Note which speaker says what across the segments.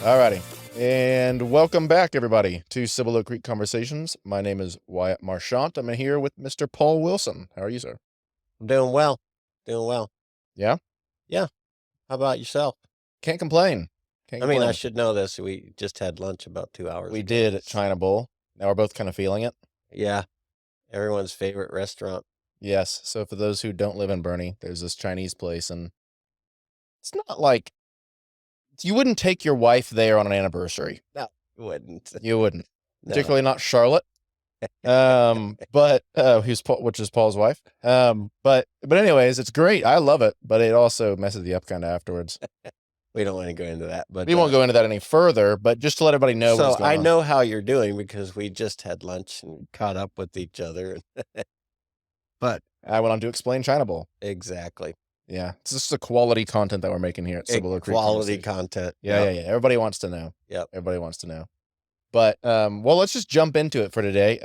Speaker 1: Alrighty. And welcome back, everybody, to Cibolo Creek Conversations. My name is Wyatt Marchant. I'm here with Mr. Paul Wilson. How are you, sir?
Speaker 2: I'm doing well. Doing well.
Speaker 1: Yeah?
Speaker 2: Yeah. How about yourself?
Speaker 1: Can't complain. Can't
Speaker 2: I mean, I
Speaker 1: complain.
Speaker 2: should know this. We just had lunch about 2 hours
Speaker 1: We
Speaker 2: ago.
Speaker 1: did at China Bowl. Now we're both kind of feeling it.
Speaker 2: Yeah. Everyone's favorite restaurant.
Speaker 1: Yes. So for those who don't live in Bernie, there's this Chinese place, and it's not like you wouldn't take your wife there on an anniversary.
Speaker 2: No, you wouldn't.
Speaker 1: You wouldn't.
Speaker 2: No.
Speaker 1: Particularly not Charlotte. But which is Paul's wife. But anyways, it's great. I love it, but it also messes you up kind of afterwards.
Speaker 2: We don't want to go into that, but
Speaker 1: We won't go into that any further, but just to let everybody know what's
Speaker 2: so
Speaker 1: going
Speaker 2: I
Speaker 1: on.
Speaker 2: know how you're doing because we just had lunch and caught up with each other. But
Speaker 1: I went on to explain China Bowl.
Speaker 2: exactly.
Speaker 1: Yeah, it's just the quality content that we're making here at Cibolo Creek.
Speaker 2: Quality content.
Speaker 1: Yeah. Everybody wants to know.
Speaker 2: Yep.
Speaker 1: Everybody wants to know. But well, let's just jump into it for today.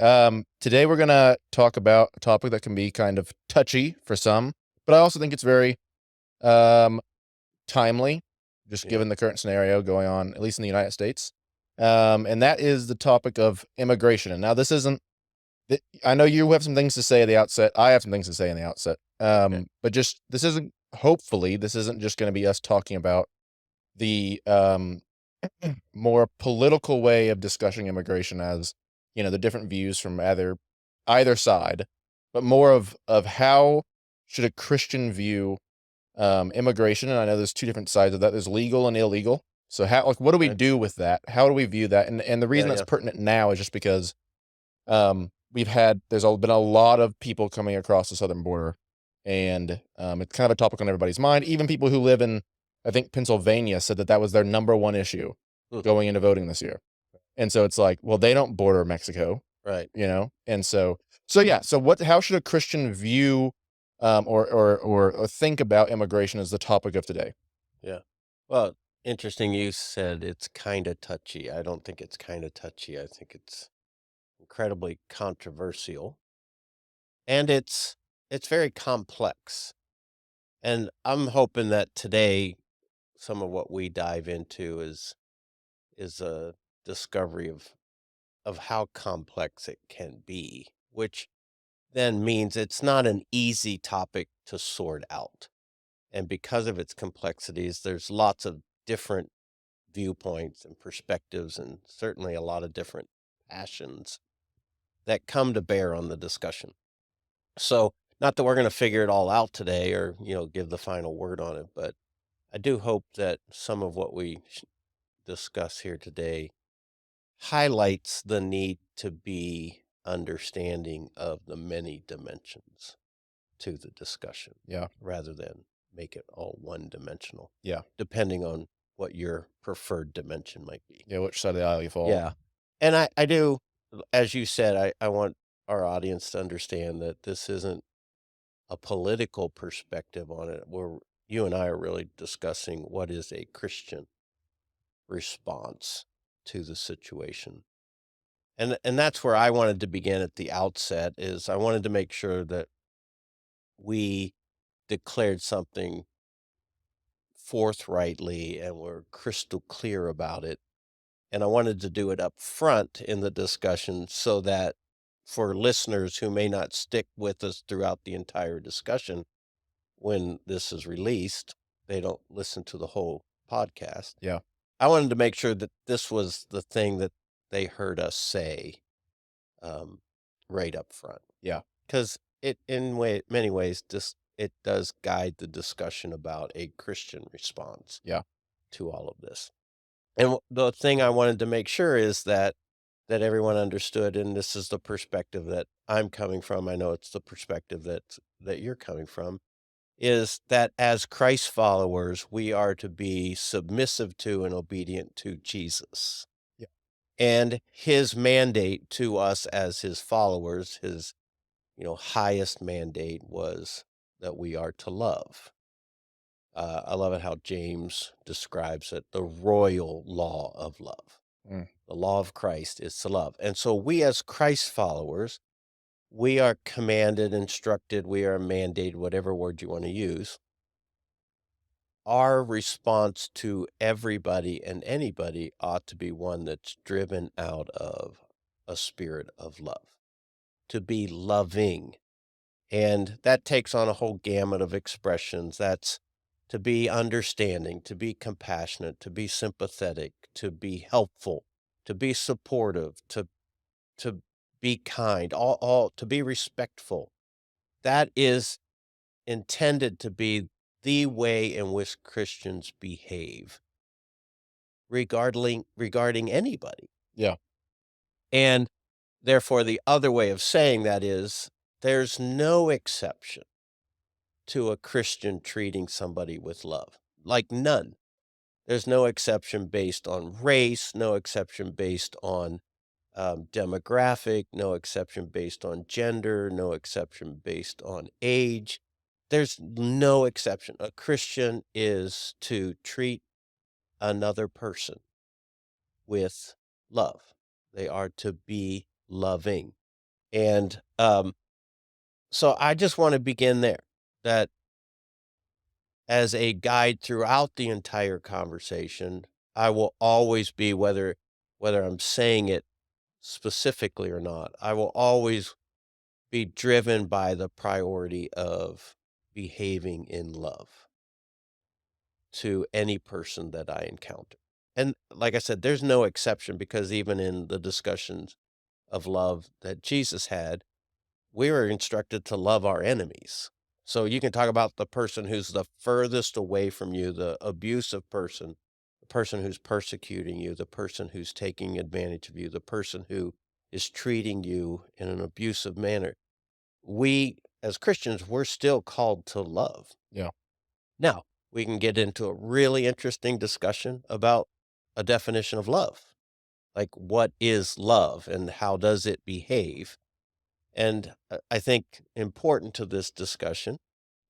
Speaker 1: Today we're gonna talk about a topic that can be kind of touchy for some, but I also think it's very timely, just given the current scenario going on, at least in the United States. And that is the topic of immigration. And now this isn't. I know you have some things to say at the outset. I have some things to say in the outset. But just this isn't. Hopefully, this isn't just going to be us talking about the more political way of discussing immigration, as the different views from either side, but more of how should a Christian view immigration. And I know there's two different sides of that. There's legal and illegal. So what do we do with that? How do we view that? And the reason that's pertinent now is just because there's been a lot of people coming across the southern border, and it's kind of a topic on everybody's mind. Even people who live in, I think, Pennsylvania said that was their number one issue going into voting this year. And so it's like, well, they don't border Mexico,
Speaker 2: right?
Speaker 1: And so yeah. So how should a Christian view or think about immigration as the topic of today?
Speaker 2: Yeah. Well, interesting. You said it's kind of touchy. I don't think it's kind of touchy. I think it's incredibly controversial, and it's very complex. And I'm hoping that today some of what we dive into is a discovery of how complex it can be, which then means it's not an easy topic to sort out. And because of its complexities, there's lots of different viewpoints and perspectives, and certainly a lot of different passions that come to bear on the discussion. So, not that we're going to figure it all out today or, give the final word on it, but I do hope that some of what we discuss here today highlights the need to be understanding of the many dimensions to the discussion.
Speaker 1: Yeah.
Speaker 2: Rather than make it all one dimensional.
Speaker 1: Yeah.
Speaker 2: Depending on what your preferred dimension might be.
Speaker 1: Yeah. Which side of the aisle you fall.
Speaker 2: Yeah. And I do, as you said, I want our audience to understand that this isn't a political perspective on it, where you and I are really discussing what is a Christian response to the situation. And that's where I wanted to begin at the outset, is I wanted to make sure that we declared something forthrightly and were crystal clear about it. And I wanted to do it up front in the discussion so that for listeners who may not stick with us throughout the entire discussion, when this is released, they don't listen to the whole podcast.
Speaker 1: Yeah.
Speaker 2: I wanted to make sure that this was the thing that they heard us say right up front.
Speaker 1: Yeah.
Speaker 2: Because many ways, it does guide the discussion about a Christian response to all of this. And the thing I wanted to make sure is that everyone understood, and this is the perspective that I'm coming from. I know it's the perspective that you're coming from, is that as Christ followers, we are to be submissive to and obedient to Jesus.
Speaker 1: Yeah.
Speaker 2: And his mandate to us as his followers, his highest mandate was that we are to love. I love it how James describes it, the royal law of love. The law of Christ is to love. And so we as Christ followers, we are commanded, instructed, we are mandated, whatever word you want to use, our response to everybody and anybody ought to be one that's driven out of a spirit of love, to be loving. And that takes on a whole gamut of expressions. That's to be understanding, to be compassionate, to be sympathetic, to be helpful, to be supportive, to be kind, all to be respectful. That is intended to be the way in which Christians behave regarding anybody.
Speaker 1: Yeah.
Speaker 2: And therefore, the other way of saying that is there's no exception to a Christian treating somebody with love, like none. There's no exception based on race, no exception based on demographic, no exception based on gender, no exception based on age. There's no exception. A Christian is to treat another person with love. They are to be loving. And so I just want to begin there that as a guide throughout the entire conversation, I will always be whether I'm saying it specifically or not, I will always be driven by the priority of behaving in love to any person that I encounter. And like I said, there's no exception because even in the discussions of love that Jesus had, we were instructed to love our enemies. So you can talk about the person who's the furthest away from you, the abusive person, the person who's persecuting you, the person who's taking advantage of you, the person who is treating you in an abusive manner. We, as Christians, we're still called to love.
Speaker 1: Yeah.
Speaker 2: Now, we can get into a really interesting discussion about a definition of love. Like, what is love and how does it behave? And I think important to this discussion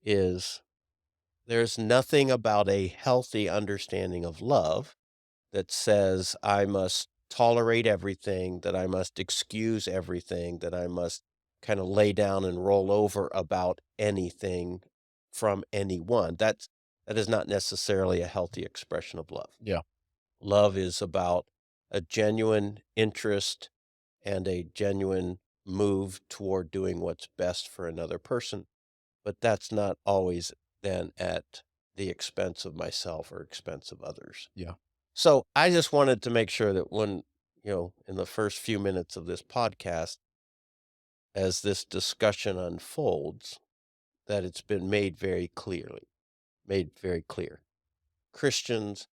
Speaker 2: is there's nothing about a healthy understanding of love that says I must tolerate everything, that I must excuse everything, that I must kind of lay down and roll over about anything from anyone. That is not necessarily a healthy expression of love.
Speaker 1: Yeah.
Speaker 2: Love is about a genuine interest and a genuine move toward doing what's best for another person, but that's not always then at the expense of myself or expense of others.
Speaker 1: Yeah.
Speaker 2: So I just wanted to make sure that when, in the first few minutes of this podcast, as this discussion unfolds, that it's been made very clear. Christians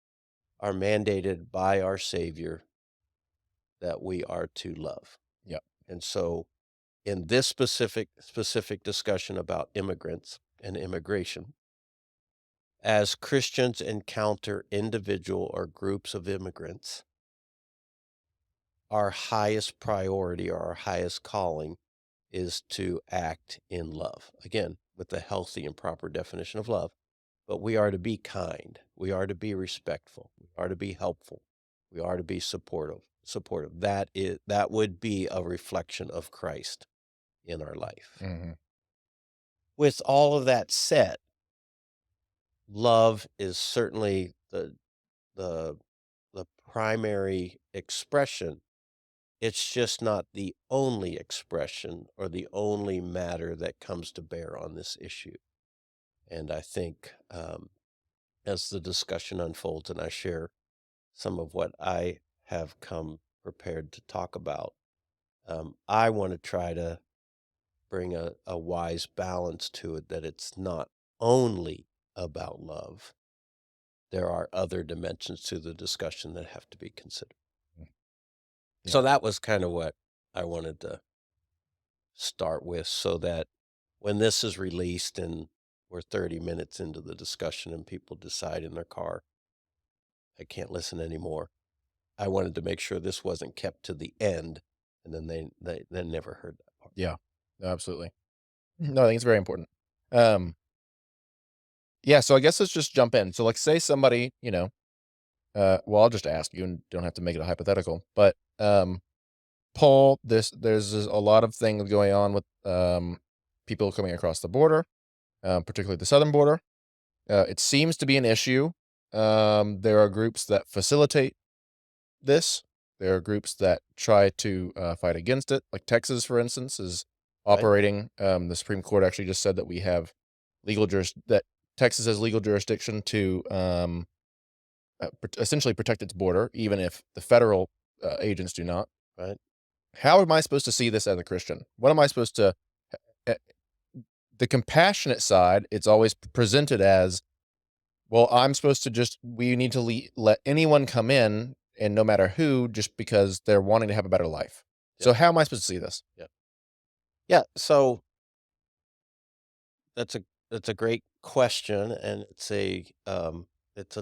Speaker 2: are mandated by our Savior that we are to love.
Speaker 1: Yeah.
Speaker 2: And so in this specific discussion about immigrants and immigration, as Christians encounter individual or groups of immigrants, our highest priority or our highest calling is to act in love. Again, with the healthy and proper definition of love, but we are to be kind, we are to be respectful, we are to be helpful, we are to be supportive. That would be a reflection of Christ in our life.
Speaker 1: Mm-hmm.
Speaker 2: With all of that said, love is certainly the the primary expression. It's just not the only expression or the only matter that comes to bear on this issue. And I think as the discussion unfolds and I share some of what I have come prepared to talk about, I want to try to bring a wise balance to it that it's not only about love. There are other dimensions to the discussion that have to be considered.
Speaker 1: Yeah.
Speaker 2: So that was kind of what I wanted to start with so that when this is released and we're 30 minutes into the discussion and people decide in their car, I can't listen anymore. I wanted to make sure this wasn't kept to the end and then they never heard that part.
Speaker 1: Yeah. Absolutely. No, I think it's very important. Yeah. So I guess let's just jump in. So, like, say somebody, well, I'll just ask you and don't have to make it a hypothetical, but, Paul, there's a lot of things going on with, people coming across the border, particularly the southern border. It seems to be an issue. There are groups that facilitate this. There are groups that try to fight against it, like Texas, for instance, is
Speaker 2: right?
Speaker 1: operating. The Supreme Court actually just said that we have that Texas has legal jurisdiction to essentially protect its border, even if the federal agents do not.
Speaker 2: Right.
Speaker 1: How am I supposed to see this as a Christian? What am I supposed to? uh, The compassionate side, it's always presented as, well, I'm supposed to just we need to let anyone come in, and no matter who, just because they're wanting to have a better life.
Speaker 2: Yep.
Speaker 1: So how am I supposed to see this?
Speaker 2: Yep. Yeah. So that's a great question, and it's a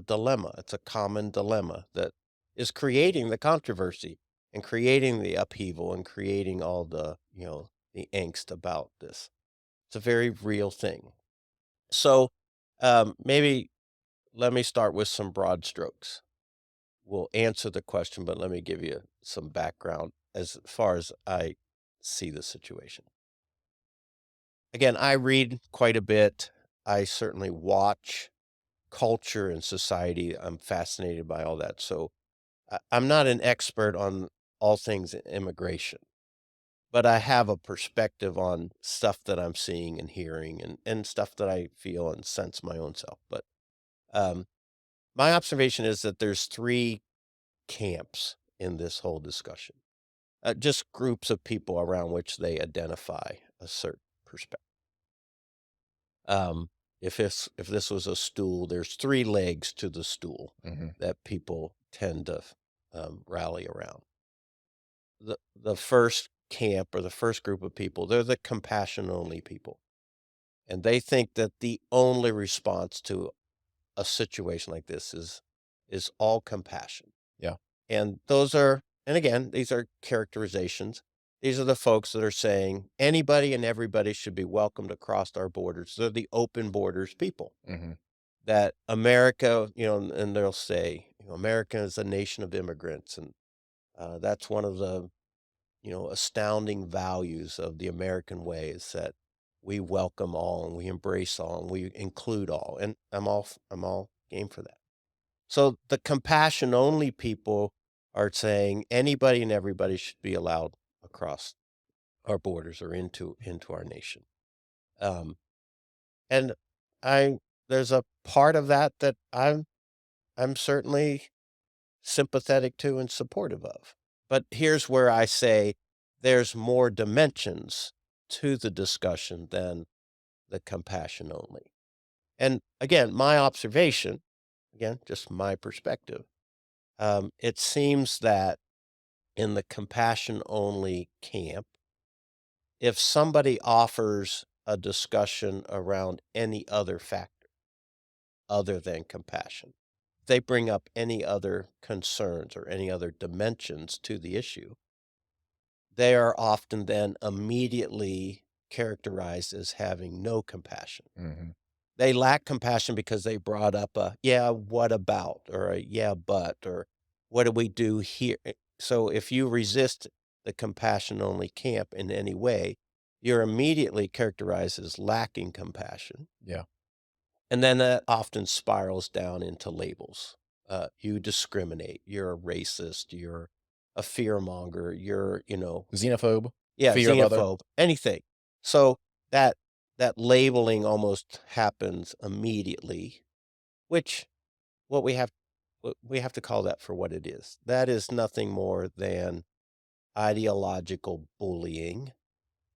Speaker 2: dilemma. It's a common dilemma that is creating the controversy and creating the upheaval and creating all the the angst about this. It's a very real thing. So maybe let me start with some broad strokes. We'll answer the question, but let me give you some background as far as I see the situation. Again, I read quite a bit. I certainly watch culture and society. I'm fascinated by all that. So I'm not an expert on all things immigration, but I have a perspective on stuff that I'm seeing and hearing and stuff that I feel and sense my own self. But um, my observation is that there's three camps in this whole discussion, just groups of people around which they identify a certain perspective. Um, if this was a stool, there's three legs to the stool
Speaker 1: Mhm.
Speaker 2: that people tend to rally around. The first camp or the first group of people, they're the compassion only people, and they think that the only response to a situation like this is all compassion.
Speaker 1: Yeah.
Speaker 2: And those are and again, these are characterizations. These are the folks that are saying anybody and everybody should be welcomed across our borders. They're the open borders people.
Speaker 1: Mhm.
Speaker 2: That America, and they'll say, America is a nation of immigrants, and that's one of the astounding values of the American way is that we welcome all and we embrace all and we include all, and I'm all game for that. So the compassion only people are saying anybody and everybody should be allowed across our borders or into our nation. Um, and I there's a part of that that I'm certainly sympathetic to and supportive of. But here's where I say there's more dimensions to the discussion than the compassion only. And again, my observation, again, just my perspective, it seems that in the compassion only camp, if somebody offers a discussion around any other factor other than compassion, they bring up any other concerns or any other dimensions to the issue, they are often then immediately characterized as having no compassion.
Speaker 1: Mhm.
Speaker 2: They lack compassion because they brought up a "yeah, what about?" or a "yeah, but," or "what do we do here?" So if you resist the compassion only camp in any way, you're immediately characterized as lacking compassion.
Speaker 1: Yeah.
Speaker 2: And then that often spirals down into labels. You discriminate, you're a racist, you're a fearmonger,
Speaker 1: Xenophobe,
Speaker 2: yeah,
Speaker 1: fear of other.
Speaker 2: xenophobe, anything. So that that labeling almost happens immediately, which what we have to call that for what it is. That is nothing more than ideological bullying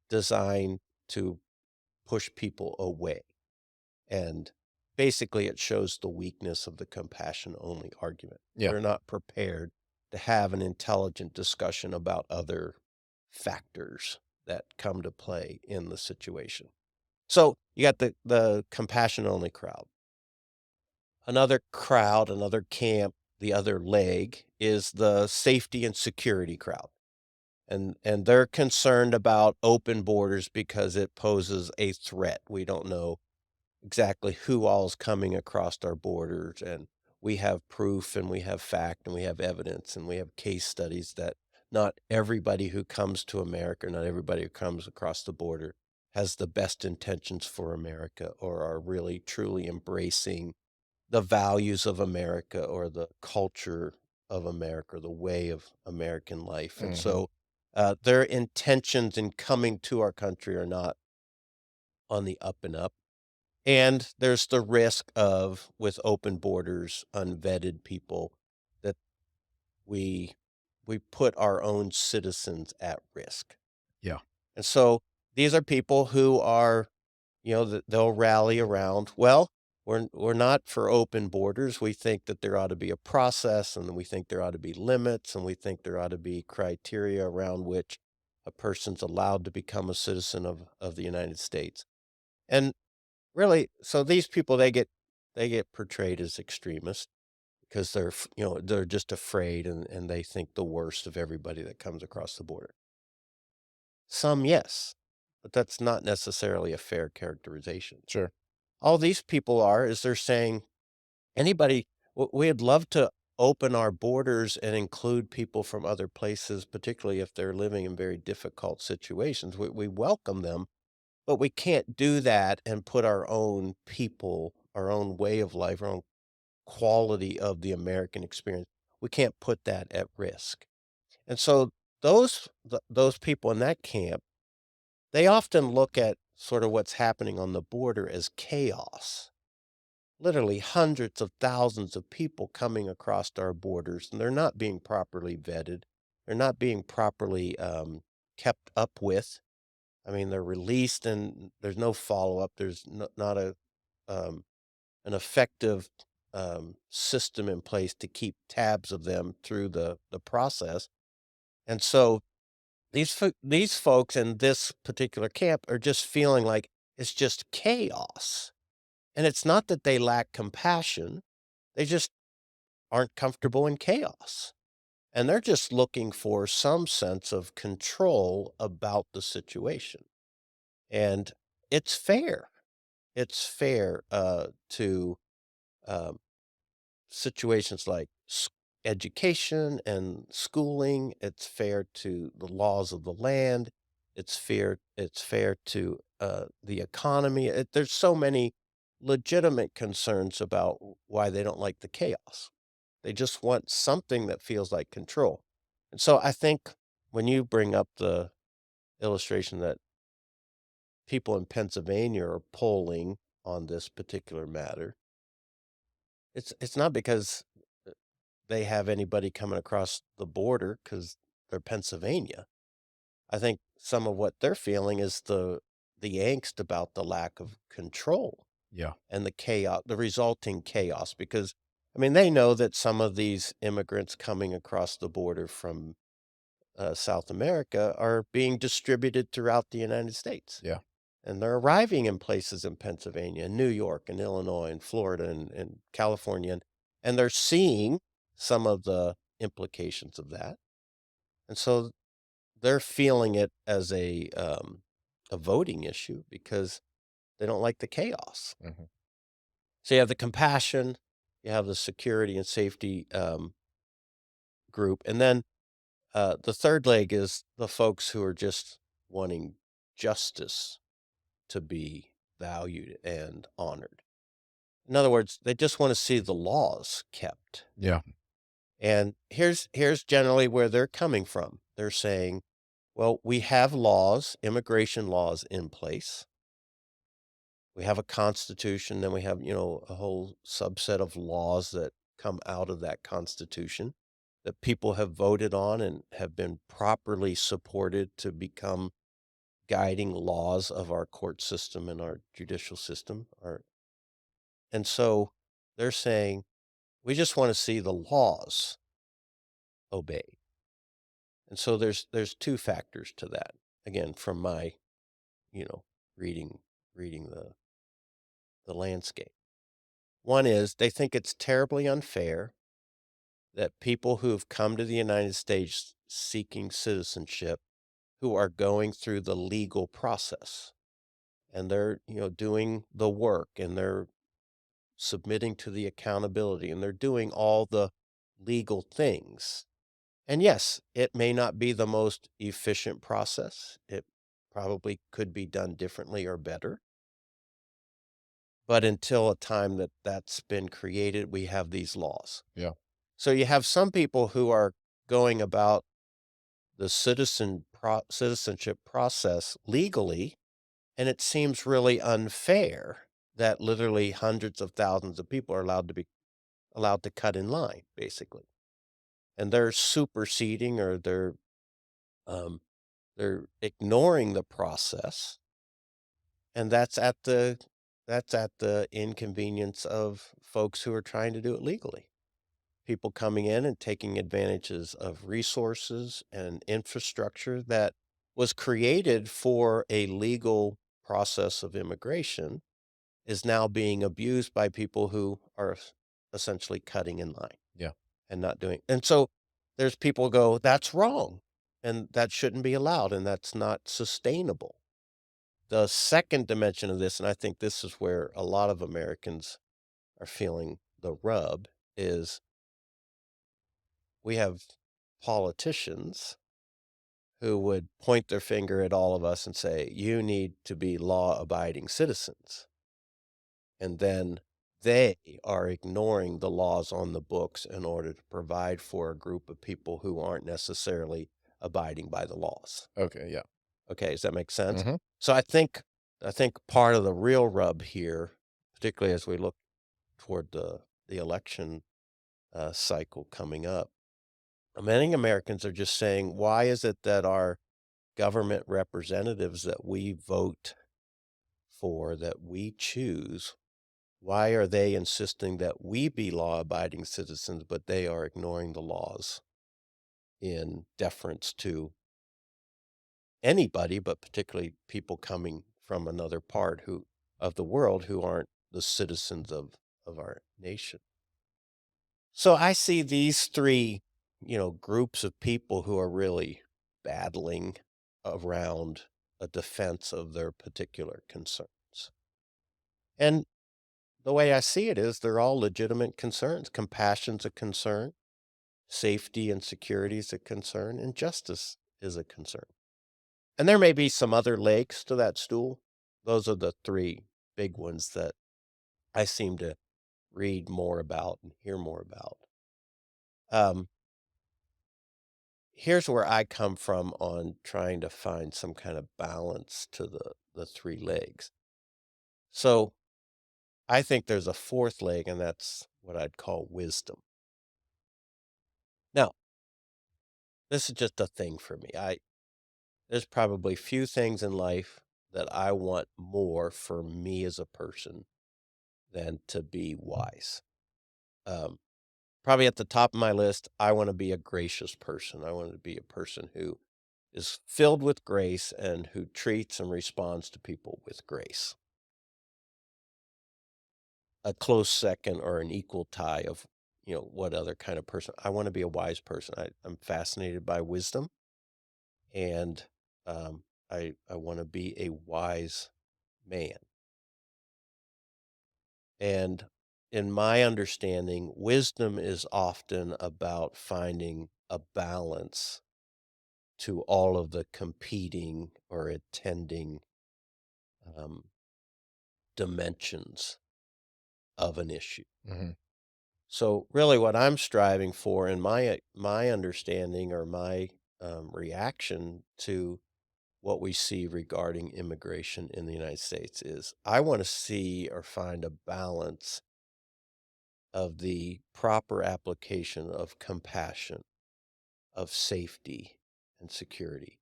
Speaker 2: designed to push people away. And basically, it shows the weakness of the compassion only argument.
Speaker 1: Yeah.
Speaker 2: They're not prepared to have an intelligent discussion about other factors that come to play in the situation. So you got the compassion only crowd. Another crowd, another camp, the other leg is the safety and security crowd. And they're concerned about open borders because it poses a threat. We don't know exactly who all is coming across our borders, and we have proof and we have fact and we have evidence and we have case studies that not everybody who comes to America, not everybody who comes across the border has the best intentions for America or are really truly embracing the values of America or the culture of America, the way of American life. And
Speaker 1: Mhm.
Speaker 2: so their intentions in coming to our country are not on the up and up. And there's the risk of, with open borders, unvetted people, that we we put our own citizens at risk.
Speaker 1: Yeah.
Speaker 2: And so these are people who are, they'll rally around, well, we're not for open borders. We think that there ought to be a process, and we think there ought to be limits, and we think there ought to be criteria around which a person's allowed to become a citizen of the United States. And really, so these people, they get portrayed as extremists because they're just afraid, and they think the worst of everybody that comes across the border. Some, yes, but that's not necessarily a fair characterization.
Speaker 1: Sure.
Speaker 2: All these people are is they're saying anybody we'd love to open our borders and include people from other places, particularly if they're living in very difficult situations. We welcome them, but we can't do that and put our own people, our own way of life, our own quality of the American experience. We can't put that at risk. And so those people in that camp, they often look at sort of what's happening on the border as chaos. Literally hundreds of thousands of people coming across our borders, and they're not being properly vetted. They're not being properly kept up with. I mean, they're released and there's no follow up. There's not um, an effective system in place to keep tabs of them through the process. And so these folks in this particular camp are just feeling like it's just chaos. And it's not that they lack compassion, they just aren't comfortable in chaos. And they're just looking for some sense of control about the situation. And it's fair. It's fair to um, situations like education and schooling. It's fair to the laws of the land. It's fair. It's fair to the economy. There's so many legitimate concerns about why they don't like the chaos. They just want something that feels like control. And so I think when you bring up the illustration that people in Pennsylvania are polling on this particular matter, it's not because they have anybody coming across the border because 'cause they're Pennsylvania. I think some of what they're feeling is the angst about the lack of control
Speaker 1: Yeah.
Speaker 2: and the resulting chaos, because, I mean, they know that some of these immigrants coming across the border from, South America are being distributed throughout the United States,
Speaker 1: Yeah.
Speaker 2: and they're arriving in places in Pennsylvania, and New York, and Illinois, and Florida, and California, and they're seeing some of the implications of that, and so they're feeling it as a voting issue because they don't like the chaos.
Speaker 1: Mhm.
Speaker 2: So you have the compassion, you have the security and safety, group, and then, the third leg is the folks who are just wanting justice to be valued and honored. In other words, they just wanna see the laws kept.
Speaker 1: Yeah.
Speaker 2: And here's generally where they're coming from. They're saying, "Well, we have laws, immigration laws in place. We have a constitution, then we have, a whole subset of laws that come out of that constitution that people have voted on and have been properly supported to become guiding laws of our court system and our judicial system." And so they're saying, "We just wanna see the laws obeyed." And so there's 2 factors to that. Again, from my, you know, reading the landscape. One is they think it's terribly unfair that people who've come to the United States seeking citizenship, who are going through the legal process, and they're, doing the work, and they're submitting to the accountability, and they're doing all the legal things. And yes, it may not be the most efficient process. It probably could be done differently or better. But until a time that that's been created, we have these laws.
Speaker 1: Yeah.
Speaker 2: So you have some people who are going about the citizenship process legally, and it seems really unfair that literally hundreds of thousands of people are allowed to cut in line, basically. And they're superseding or um, they're ignoring the process, and that's at the inconvenience of folks who are trying to do it legally. People coming in and taking advantages of resources and infrastructure that was created for a legal process of immigration is now being abused by people who are essentially cutting in line
Speaker 1: Yeah.
Speaker 2: and not doing. And so there's people go, that's wrong and that shouldn't be allowed and that's not sustainable. The second dimension of this, and I think this is where a lot of Americans are feeling the rub, is we have politicians who would point their finger at all of us and say, you need to be law abiding citizens. And then they are ignoring the laws on the books in order to provide for a group of people who aren't necessarily abiding by the laws.
Speaker 1: Okay. Yeah.
Speaker 2: Okay, does that make sense?
Speaker 1: Mhm.
Speaker 2: So I think part of the real rub here, particularly as we look toward the election cycle coming up, many Americans are just saying, why is it that our government representatives that we vote for, that we choose, why are they insisting that we be law abiding citizens, but they are ignoring the laws in deference to anybody, but particularly people coming from another part who of the world who aren't the citizens of our nation. So I see these three, groups of people who are really battling around a defense of their particular concerns. And the way I see it is they're all legitimate concerns. Compassion's a concern, safety and security is a concern, and justice is a concern. And there may be some other legs to that stool. Those are the three big ones that I seem to read more about and hear more about. Um, Here's where I come from on trying to find some kind of balance to the three legs. So I think there's a fourth leg, and that's what I'd call wisdom. Now, this is just a thing for me. There's probably few things in life that I want more for me as a person than to be wise. Um, Probably at the top of my list, I want to be a gracious person. I want to be a person who is filled with grace and who treats and responds to people with grace. A close second or an equal tie of, what other kind of person. I want to be a wise person. I'm fascinated by wisdom, and I want to be a wise man. And in my understanding, wisdom is often about finding a balance to all of the competing or attending um, dimensions of an issue.
Speaker 1: Mhm.
Speaker 2: So, really, what I'm striving for, in my understanding or my reaction to what we see regarding immigration in the United States, is I want to see or find a balance of the proper application of compassion, of safety and security,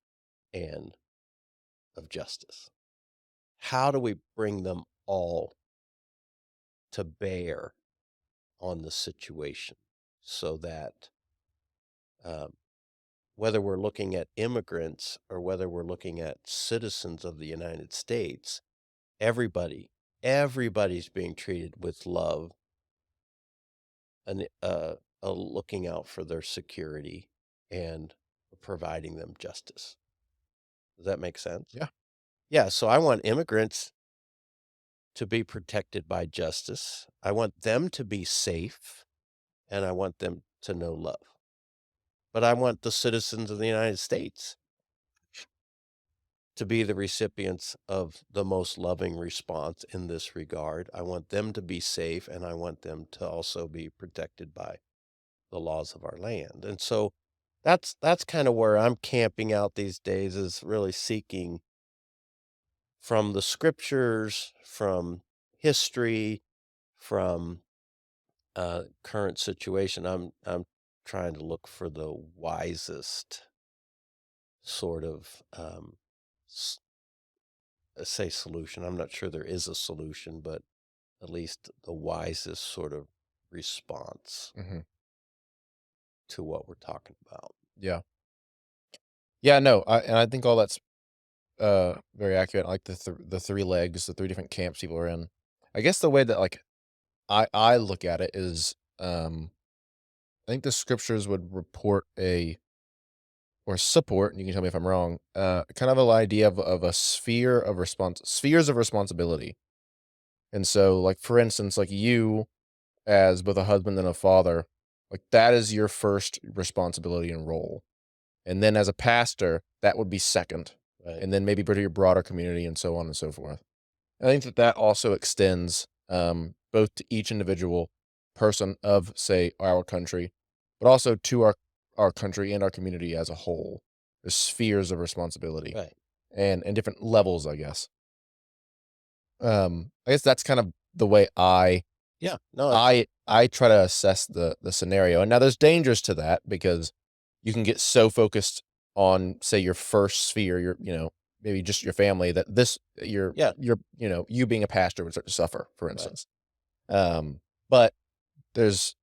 Speaker 2: and of justice. How do we bring them all to bear on the situation so that um, whether we're looking at immigrants or whether we're looking at citizens of the United States, everybody, everybody's being treated with love and looking out for their security and providing them justice. Does that make sense?
Speaker 1: Yeah.
Speaker 2: Yeah. So I want immigrants to be protected by justice. I want them to be safe and I want them to know love. But I want the citizens of the United States to be the recipients of the most loving response in this regard. I want them to be safe, and I want them to also be protected by the laws of our land. And so that's kind of where I'm camping out these days, is really seeking from the scriptures, from history, from current situation. I'm trying to look for the wisest sort of s- say solution. I'm not sure there is a solution, but at least the wisest sort of response
Speaker 1: Mhm.
Speaker 2: to what we're talking about.
Speaker 1: Yeah. Yeah, no, I think all that's, very accurate, like the 3 legs, the 3 different camps people are in. I guess the way that, like, I look at it is, I think the scriptures would report a or support, and you can tell me if I'm wrong, kind of an idea of a spheres of responsibility. And so, like, for instance, like, you as both a husband and a father, like, that is your first responsibility and role. And then as a pastor, that would be second,
Speaker 2: Right.
Speaker 1: and then maybe to your broader community and so on and so forth. I think that that also extends, both to each individual person of, say, our country, but also to our country and our community as a whole. There's spheres of responsibility
Speaker 2: Right.
Speaker 1: and different levels, I guess. I guess that's kind of the way
Speaker 2: Yeah. No,
Speaker 1: I try to assess the scenario. And now there's dangers to that because you can get so focused on, say, your first sphere, maybe just your family that
Speaker 2: yeah.
Speaker 1: you being a pastor would start to suffer, for
Speaker 2: Right.
Speaker 1: instance. But there's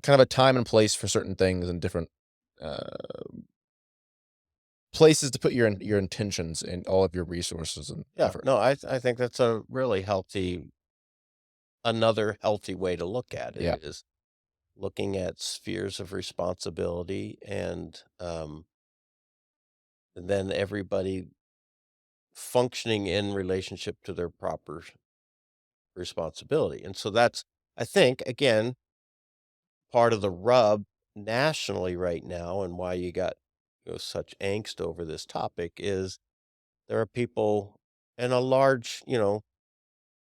Speaker 1: kind of a time and place for certain things and different uh, places to put your intentions and all of your resources and
Speaker 2: Yeah.
Speaker 1: effort.
Speaker 2: No, I think that's a really another healthy way to look at it
Speaker 1: Yeah.
Speaker 2: is looking at spheres of responsibility, and then everybody functioning in relationship to their proper responsibility. And so that's, I think, again, part of the rub nationally right now, and why you got such angst over this topic is there are people, and a large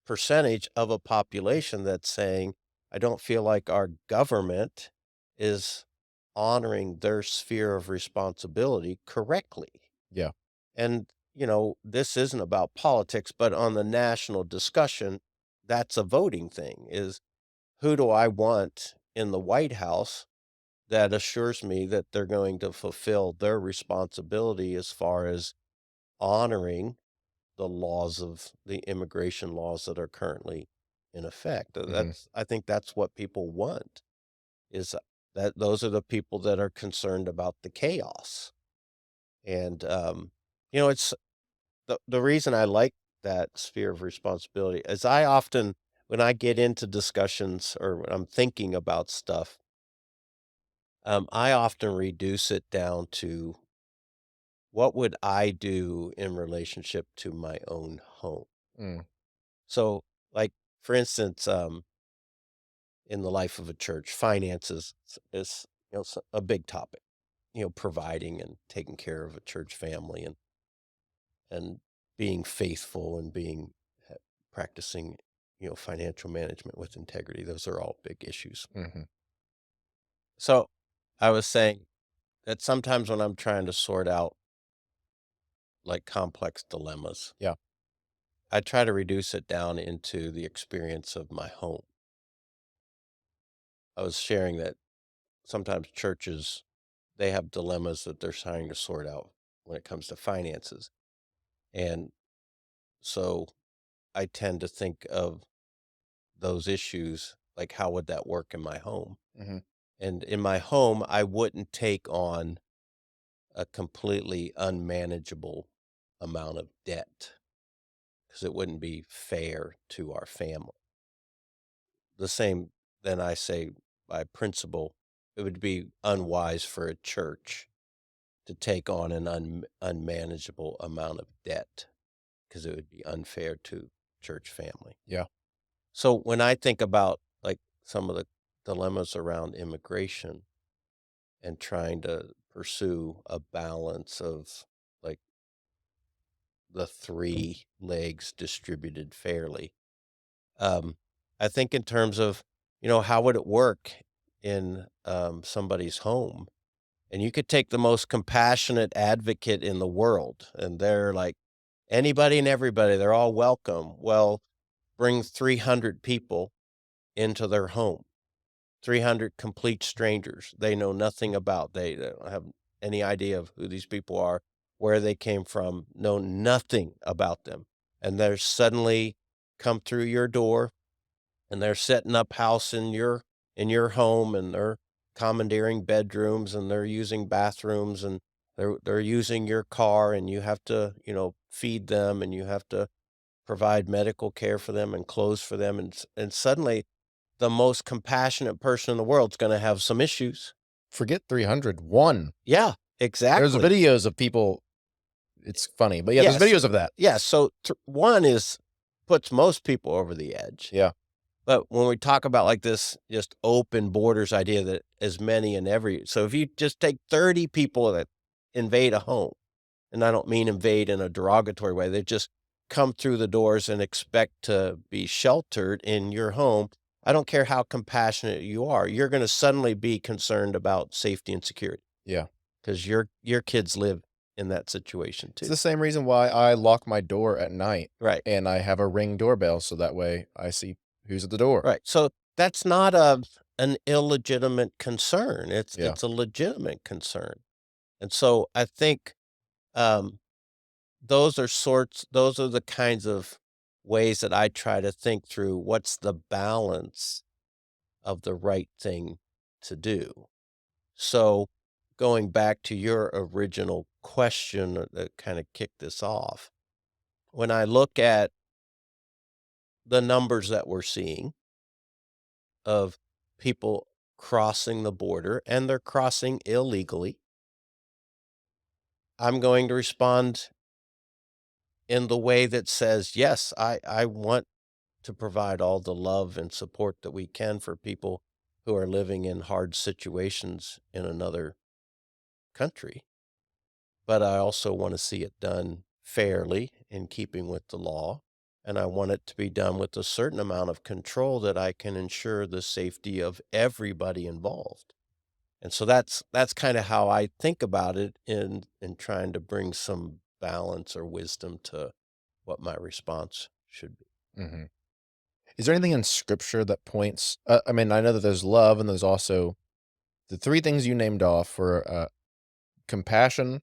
Speaker 2: percentage of a population, that's saying, I don't feel like our government is honoring their sphere of responsibility correctly.
Speaker 1: Yeah.
Speaker 2: And, this isn't about politics, but on the national discussion, that's a voting thing, is who do I want in the White House that assures me that they're going to fulfill their responsibility as far as honoring the laws of the immigration laws that are currently in effect.
Speaker 1: Mhm.
Speaker 2: I think that's what people want, is that those are the people that are concerned about the chaos. And it's the reason I like that sphere of responsibility is I often, when I get into discussions or when I'm thinking about stuff, I often reduce it down to what would I do in relationship to my own home.
Speaker 1: Mm.
Speaker 2: So, like, for instance, in the life of a church, finances is a big topic. Providing and taking care of a church family, and being faithful, and being uh, practicing financial management with integrity. Those are all big issues.
Speaker 1: Mhm.
Speaker 2: So, I was saying that sometimes when I'm trying to sort out like complex dilemmas,
Speaker 1: Yeah.
Speaker 2: I try to reduce it down into the experience of my home. I was sharing that sometimes churches, they have dilemmas that they're trying to sort out when it comes to finances. And so I tend to think of those issues like, how would that work in my home?
Speaker 1: Mhm.
Speaker 2: And in my home, I wouldn't take on a completely unmanageable amount of debt because it wouldn't be fair to our family. The same, then I say, by principle, it would be unwise for a church to take on an unmanageable amount of debt because it would be unfair to church family.
Speaker 1: Yeah.
Speaker 2: So when I think about like some of the dilemmas around immigration and trying to pursue a balance of like the three legs distributed fairly. Um, I think in terms of, how would it work in, somebody's home? And you could take the most compassionate advocate in the world, and they're like, anybody and everybody, they're all welcome. Well, bring 300 people into their home, 300 complete strangers they know nothing about. They don't have any idea of who these people are, where they came from, know nothing about them. And they're suddenly come through your door and they're setting up house in your home, and they're commandeering bedrooms, and they're using bathrooms, and they're using your car, and you have to, feed them, and you have to provide medical care for them and clothes for them, and suddenly the most compassionate person in the world is gonna have some issues.
Speaker 1: Forget 300, 1.
Speaker 2: Yeah,
Speaker 1: There's
Speaker 2: exactly.
Speaker 1: videos of people. It's funny, but yeah, there's
Speaker 2: Yes.
Speaker 1: videos of that.
Speaker 2: Yeah, so one is puts most people over the edge.
Speaker 1: Yeah.
Speaker 2: But when we talk about like this just open borders idea that as many in every, so if you just take 30 people that invade a home, and I don't mean invade in a derogatory way, they just come through the doors and expect to be sheltered in your home. I don't care how compassionate you are, you're gonna suddenly be concerned about safety and security
Speaker 1: Yeah.
Speaker 2: because your kids live in that situation
Speaker 1: It's
Speaker 2: too.
Speaker 1: the same reason why I lock my door at night
Speaker 2: Right.
Speaker 1: and I have a Ring doorbell so that way I see who's at the door.
Speaker 2: Right, so that's not a an illegitimate concern,
Speaker 1: Yeah.
Speaker 2: it's a legitimate concern, and so I think, um, those are the kinds of ways that I try to think through what's the balance of the right thing to do. So, going back to your original question that kinda kicked this off, when I look at the numbers that we're seeing of people crossing the border, and they're crossing illegally, I'm going to respond in the way that says, yes, I want to provide all the love and support that we can for people who are living in hard situations in another country. But I also want to see it done fairly in keeping with the law. And I want it to be done with a certain amount of control that I can ensure the safety of everybody involved. And so that's kinda how I think about it in trying to bring some balance or wisdom to what my response should be.
Speaker 1: Mhm. Is there anything in scripture that points I mean, I know that there's love and there's also the 3 things you named off were, compassion,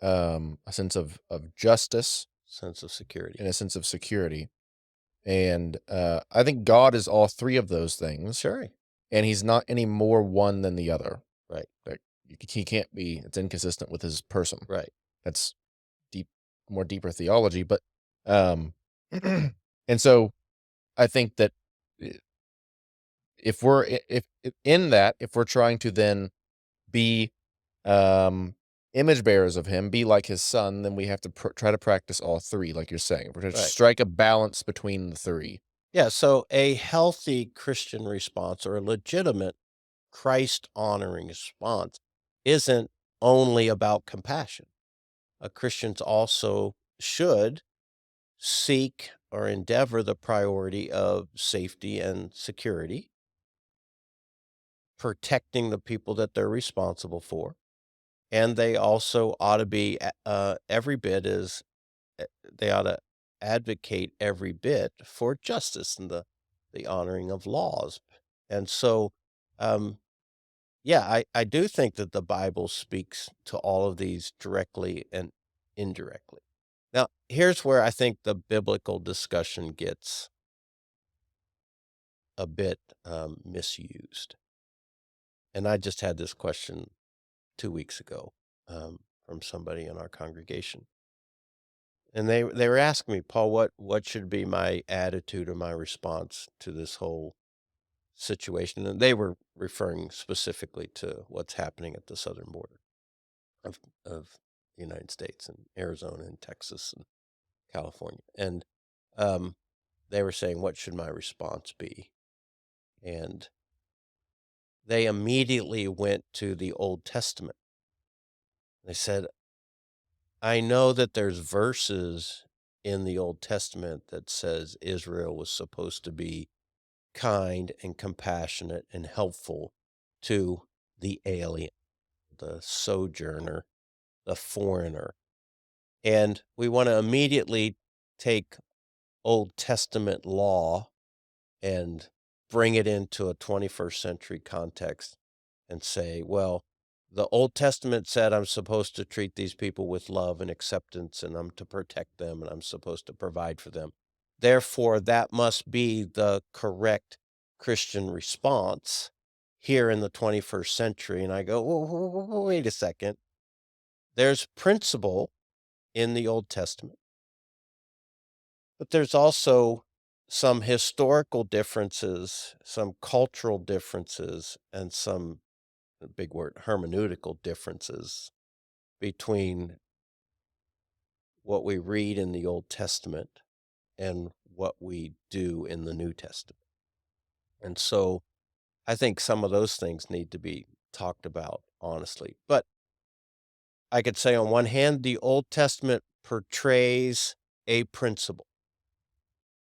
Speaker 1: a sense of justice,
Speaker 2: Sense of security.
Speaker 1: and a sense of security, and, I think God is all 3 of those things,
Speaker 2: Sure.
Speaker 1: and he's not any more one than the other.
Speaker 2: Right,
Speaker 1: Like, he can't be it's inconsistent with his person.
Speaker 2: right.
Speaker 1: That's deep more deeper theology, but, um, and so I think that I if we're I if in that, if we're trying to then be, um, image bearers of him, be like his son, then we have to try to practice all 3, like you're saying. We're to
Speaker 2: Right.
Speaker 1: strike a balance between the 3.
Speaker 2: Yeah, so a healthy Christian response or a legitimate Christ-honoring response isn't only about compassion. Christians also should seek or endeavor the priority of safety and security, protecting the people that they're responsible for, and they also ought to be every bit as they ought to advocate every bit for justice and the honoring of laws. And so, um, yeah, I do think that the Bible speaks to all of these directly and indirectly. Now, here's where I think the biblical discussion gets a bit misused. And I just had this question 2 weeks ago from somebody in our congregation. And they were asking me, Paul, what should be my attitude or my response to this whole situation? And they were referring specifically to what's happening at the southern border of the United States and Arizona and Texas and California. And um, they were saying, what should my response be? And they immediately went to the Old Testament. They said, I know that there's verses in the Old Testament that says Israel was supposed to be kind and compassionate and helpful to the alien, the sojourner, the foreigner. And we want to immediately take Old Testament law and bring it into a 21st century context and say, well, the Old Testament said I'm supposed to treat these people with love and acceptance, and I'm to protect them, and I'm supposed to provide for them. Therefore, that must be the correct Christian response here in the 21st century. And I go, wait a second. There's principle in the Old Testament, but there's also some historical differences, some cultural differences, and some, a big word, hermeneutical differences between what we read in the Old Testament and what we do in the New Testament. And so I think some of those things need to be talked about honestly. But I could say on one hand, the Old Testament portrays a principle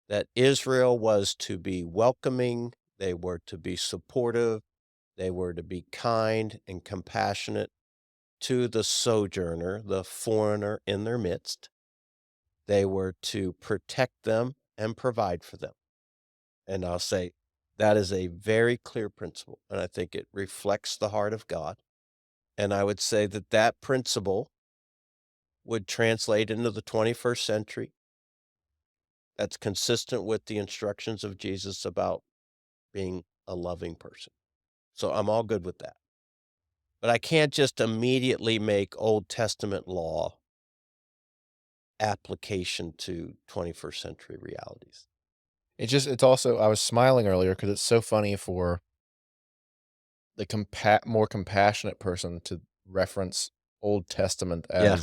Speaker 2: that Israel was to be welcoming, they were to be supportive, they were to be kind and compassionate to the sojourner, the foreigner in their midst. They were to protect them and provide for them. And I'll say that is a very clear principle, and I think it reflects the heart of God. And I would say that that principle would translate into the 21st century. That's consistent with the instructions of Jesus about being a loving person. So I'm all good with that. But I can't just immediately make Old Testament law application to 21st century realities.
Speaker 1: It's also, I was smiling earlier because it's so funny for the more compassionate person to reference Old Testament
Speaker 2: Yeah.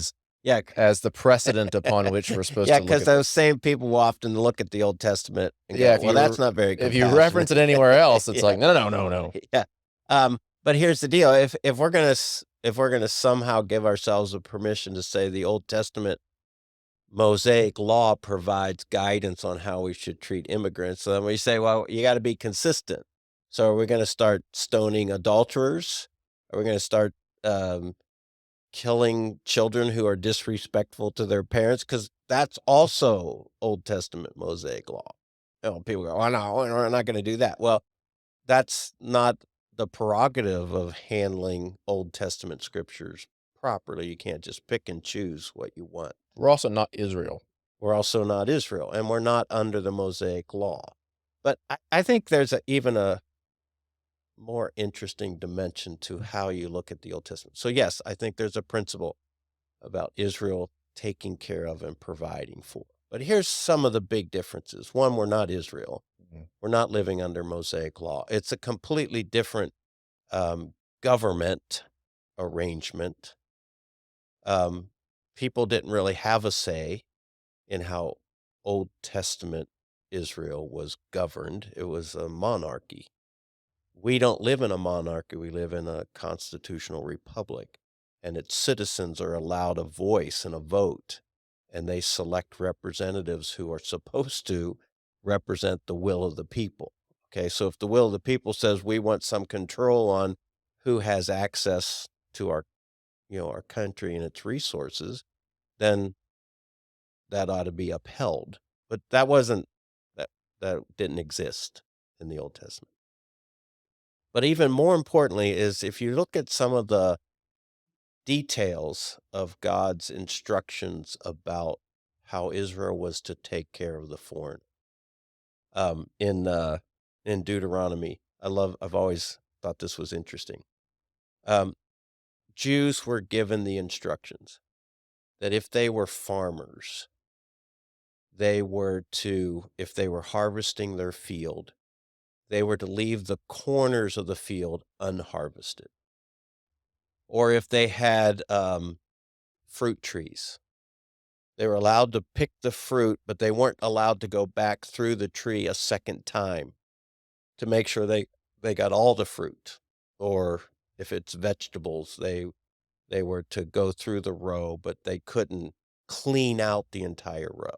Speaker 2: Yeah.
Speaker 1: as the precedent upon which we're supposed
Speaker 2: Yeah,
Speaker 1: to look
Speaker 2: because
Speaker 1: at the
Speaker 2: those same people will often look at the Old Testament and
Speaker 1: yeah,
Speaker 2: go, "Well, that's not very
Speaker 1: if you reference
Speaker 2: compassionate."
Speaker 1: it anywhere else, it's
Speaker 2: Yeah,
Speaker 1: like, no.
Speaker 2: yeah. But here's the deal, if we're gonna if we're gonna somehow give ourselves a permission to say the Old Testament Mosaic law provides guidance on how we should treat immigrants, so then we say, "Well, you gotta be consistent." So are we gonna start stoning adulterers? Are we gonna start, um killing children who are disrespectful to their parents, because that's also Old Testament Mosaic law. You know, people go, "Oh, no, we're not gonna do that." Well, that's not the prerogative of handling Old Testament scriptures properly. You can't just pick and choose what you want.
Speaker 1: We're also not Israel.
Speaker 2: We're also not Israel, and we're not under the Mosaic law. But I think there's even a more interesting dimension to how you look at the Old Testament. So, yes, I think there's a principle about Israel taking care of and providing for. But here's some of the big differences. One, we're not Israel.
Speaker 1: Mhm.
Speaker 2: We're not living under Mosaic law. It's a completely different government arrangement. Um, People didn't really have a say in how Old Testament Israel was governed. It was a monarchy. We don't live in a monarchy, we live in a constitutional republic, and its citizens are allowed a voice and a vote, and they select representatives who are supposed to represent the will of the people. Okay, so if the will of the people says we want some control on who has access to our, our country and its resources, then that ought to be upheld. But that wasn't that that didn't exist in the Old Testament. But even more importantly is if you look at some of the details of God's instructions about how Israel was to take care of the foreign, um, in uh, in Deuteronomy, I've always thought this was interesting. Um, Jews were given the instructions that if they were farmers, they were to, if they were harvesting their field, they were to leave the corners of the field unharvested. Or if they had fruit trees. They were allowed to pick the fruit, but they weren't allowed to go back through the tree a second time to make sure they got all the fruit. Or if it's vegetables, they They were to go through the row, but they couldn't clean out the entire row.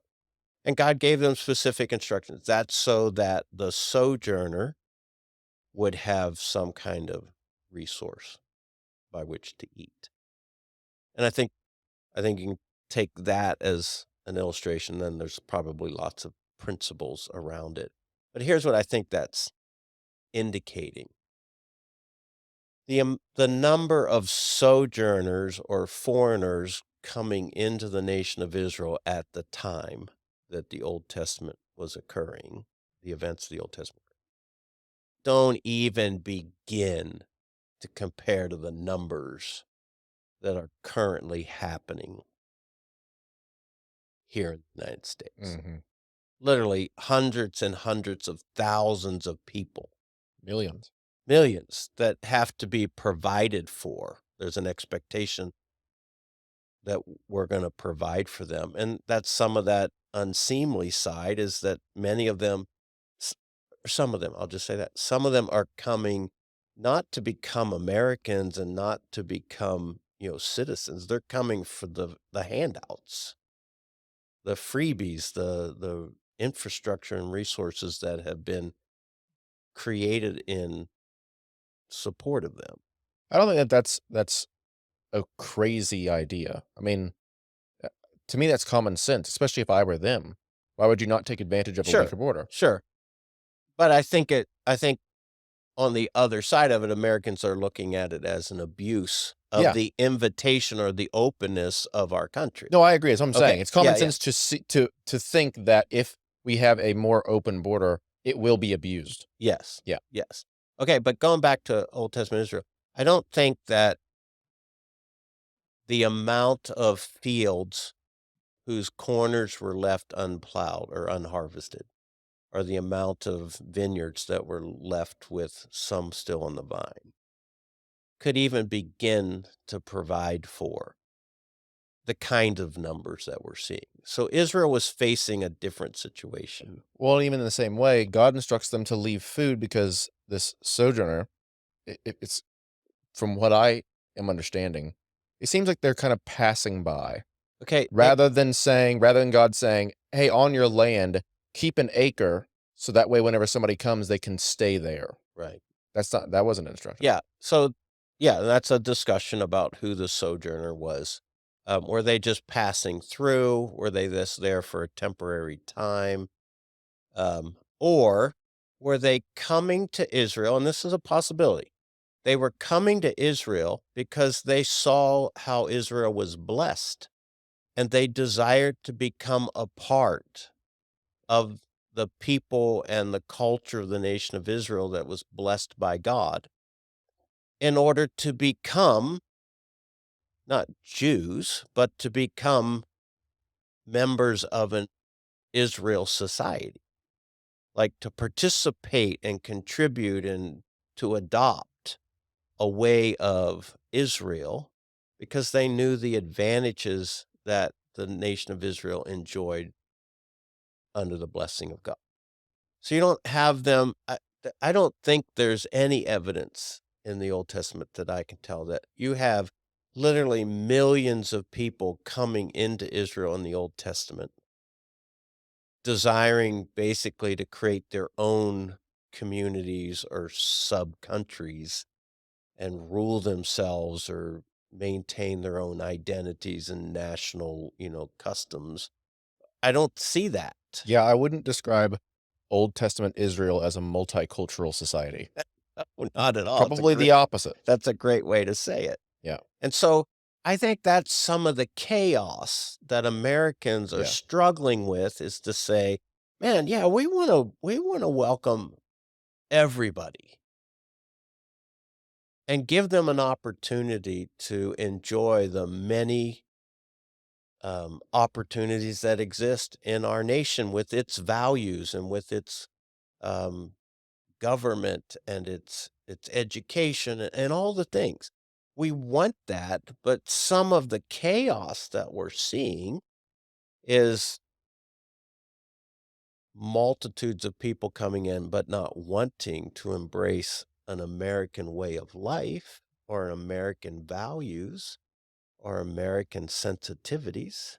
Speaker 2: And God gave them specific instructions. That's so that the sojourner would have some kind of resource by which to eat. And I think you can take that as an illustration, then there's probably lots of principles around it. But here's what I think that's indicating. The number of sojourners or foreigners coming into the nation of Israel at the time that the Old Testament was occurring, the events of the Old Testament, don't even begin to compare to the numbers that are currently happening here in the United States.
Speaker 1: Mhm.
Speaker 2: Literally hundreds and hundreds of thousands of people,
Speaker 1: Millions.
Speaker 2: millions that have to be provided for. There's an expectation that we're going to provide for them. And that's some of that unseemly side is that many of them, s- some of them, I'll just say that, some of them are coming not to become Americans and not to become, citizens. They're coming for the handouts, the freebies, the infrastructure and resources that have been created in support of them.
Speaker 1: I don't think that that's a crazy idea. I mean, uh, to me, that's common sense, especially if I were them. Why would you not take advantage of a
Speaker 2: Sure,
Speaker 1: weaker border?
Speaker 2: sure. But I think on the other side of it, Americans are looking at it as an abuse of
Speaker 1: Yeah.
Speaker 2: the invitation or the openness of our country.
Speaker 1: No, I agree. That's what I'm
Speaker 2: Okay.
Speaker 1: saying. It's common
Speaker 2: Yeah, yeah.
Speaker 1: sense to see to think that if we have a more open border, it will be abused.
Speaker 2: Yes.
Speaker 1: Yeah.
Speaker 2: Yes. Okay, but going back to Old Testament Israel, I don't think that the amount of fields whose corners were left unplowed or unharvested, or the amount of vineyards that were left with some still on the vine, could even begin to provide for the kind of numbers that we're seeing. So Israel was facing a different situation.
Speaker 1: Well, even in the same way, God instructs them to leave food because this sojourner, it's from what I am understanding, it seems like they're kind of passing by
Speaker 2: Okay,
Speaker 1: rather than God saying, "Hey, on your land, keep an acre so that way whenever somebody comes, they can stay there."
Speaker 2: right.
Speaker 1: That wasn't an instruction.
Speaker 2: Yeah. So, yeah, that's a discussion about who the sojourner was. Were they just passing through? Were they just there for a temporary time? Or were they coming to Israel? And this is a possibility. They were coming to Israel because they saw how Israel was blessed and they desired to become a part of the people and the culture of the nation of Israel that was blessed by God in order to become not Jews, but to become members of an Israel society, like to participate and contribute and to adopt a way of Israel because they knew the advantages that the nation of Israel enjoyed under the blessing of God. So you don't have them. I don't think there's any evidence in the Old Testament that I can tell that you have literally millions of people coming into Israel in the Old Testament, desiring basically to create their own communities or sub countries and rule themselves or maintain their own identities and national, customs. I don't see that.
Speaker 1: Yeah, I wouldn't describe Old Testament Israel as a multicultural society.
Speaker 2: Oh, not at all.
Speaker 1: Probably the opposite.
Speaker 2: That's a great way to say it.
Speaker 1: Yeah,
Speaker 2: And so I think that's some of the chaos that Americans are
Speaker 1: yeah.
Speaker 2: struggling with is to say, man, yeah, we want to welcome everybody and give them an opportunity to enjoy the many opportunities that exist in our nation with its values and with its um, government and its education and all the things. We want that, but some of the chaos that we're seeing is multitudes of people coming in, but not wanting to embrace an American way of life or American values. or American sensitivities.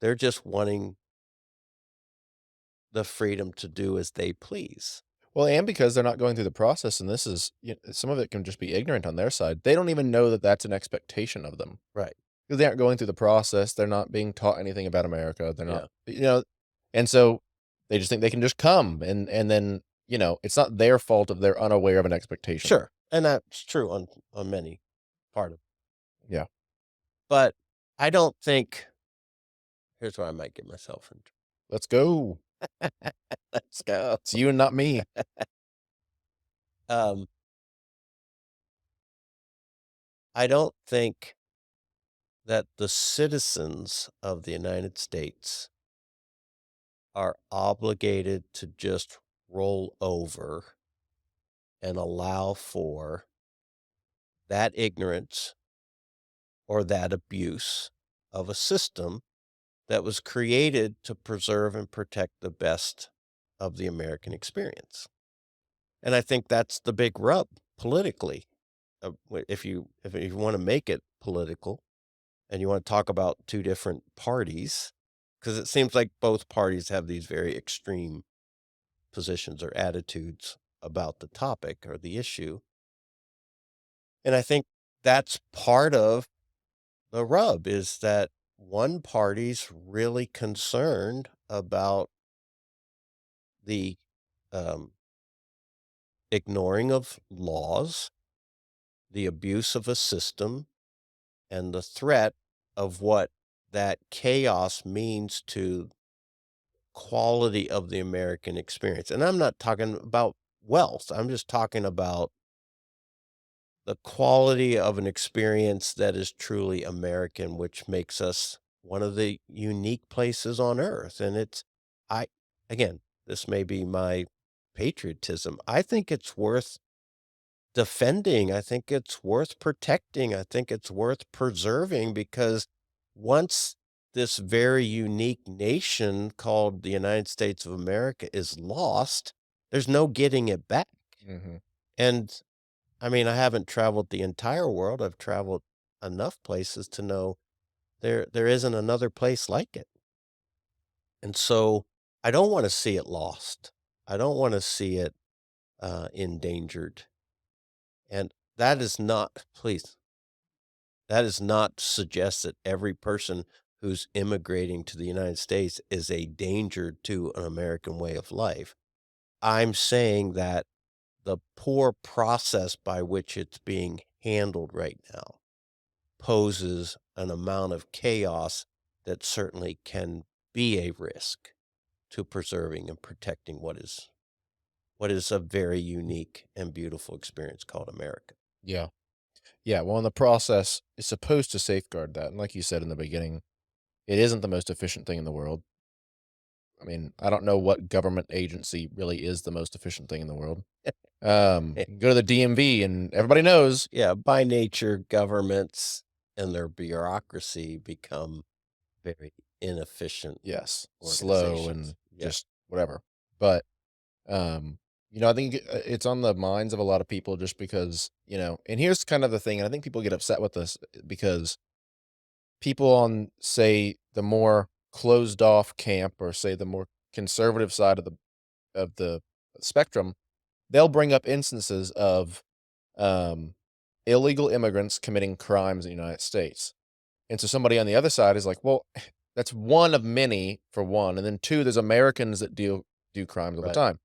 Speaker 2: They're just wanting the freedom to do as they please.
Speaker 1: Well, and because they're not going through the process, and this is some of it can just be ignorant on their side. They don't even know that that's an expectation of them
Speaker 2: Right.
Speaker 1: because they aren't going through the process. They're not being taught anything about America. They're not,
Speaker 2: Yeah.
Speaker 1: and so they just think they can just come and then it's not their fault if they're unaware of an expectation.
Speaker 2: Sure. And that's true on many part of,
Speaker 1: Yeah,
Speaker 2: but I don't think here's where I might get myself in.
Speaker 1: let's go.
Speaker 2: Let's go.
Speaker 1: It's you and not me.
Speaker 2: Um, I don't think that the citizens of the United States are obligated to just roll over and allow for that ignorance or that abuse of a system that was created to preserve and protect the best of the American experience. And I think that's the big rub politically. If you want to make it political and you want to talk about two different parties, because it seems like both parties have these very extreme positions or attitudes about the topic or the issue. And I think that's part of the rub is that one party's really concerned about the um, ignoring of laws, the abuse of a system, and the threat of what that chaos means to quality of the American experience. And I'm not talking about wealth. I'm just talking about the quality of an experience that is truly American, which makes us one of the unique places on earth. And I, again, this may be my patriotism. I think it's worth defending. I think it's worth protecting. I think it's worth preserving because once this very unique nation called the United States of America is lost, there's no getting it back.
Speaker 1: Hmm.
Speaker 2: And I mean, I haven't traveled the entire world. I've traveled enough places to know there isn't another place like it. And so I don't want to see it lost. I don't want to see it endangered. And that is not, please, that is not to suggest that every person who's immigrating to the United States is a danger to an American way of life. I'm saying that the poor process by which it's being handled right now poses an amount of chaos that certainly can be a risk to preserving and protecting what is a very unique and beautiful experience called America.
Speaker 1: Yeah, yeah. Well, in the process, it's supposed to safeguard that, and like you said in the beginning, it isn't the most efficient thing in the world. I mean, I don't know what government agency really is the most efficient thing in the world.
Speaker 2: Eh,
Speaker 1: Go to the DMV and everybody knows.
Speaker 2: yeah, by nature, governments and their bureaucracy become very inefficient
Speaker 1: Yes, slow
Speaker 2: organizations.
Speaker 1: and
Speaker 2: Yeah.
Speaker 1: just whatever. But I think it's on the minds of a lot of people just because, and here's kind of the thing, and I think people get upset with this because people on, say, the more closed off camp or say the more conservative side of the spectrum, they'll bring up instances of um, illegal immigrants committing crimes in the United States. And so somebody on the other side is like, well, that's one of many for one. And then two, there's Americans that do crimes all the
Speaker 2: Right.
Speaker 1: time.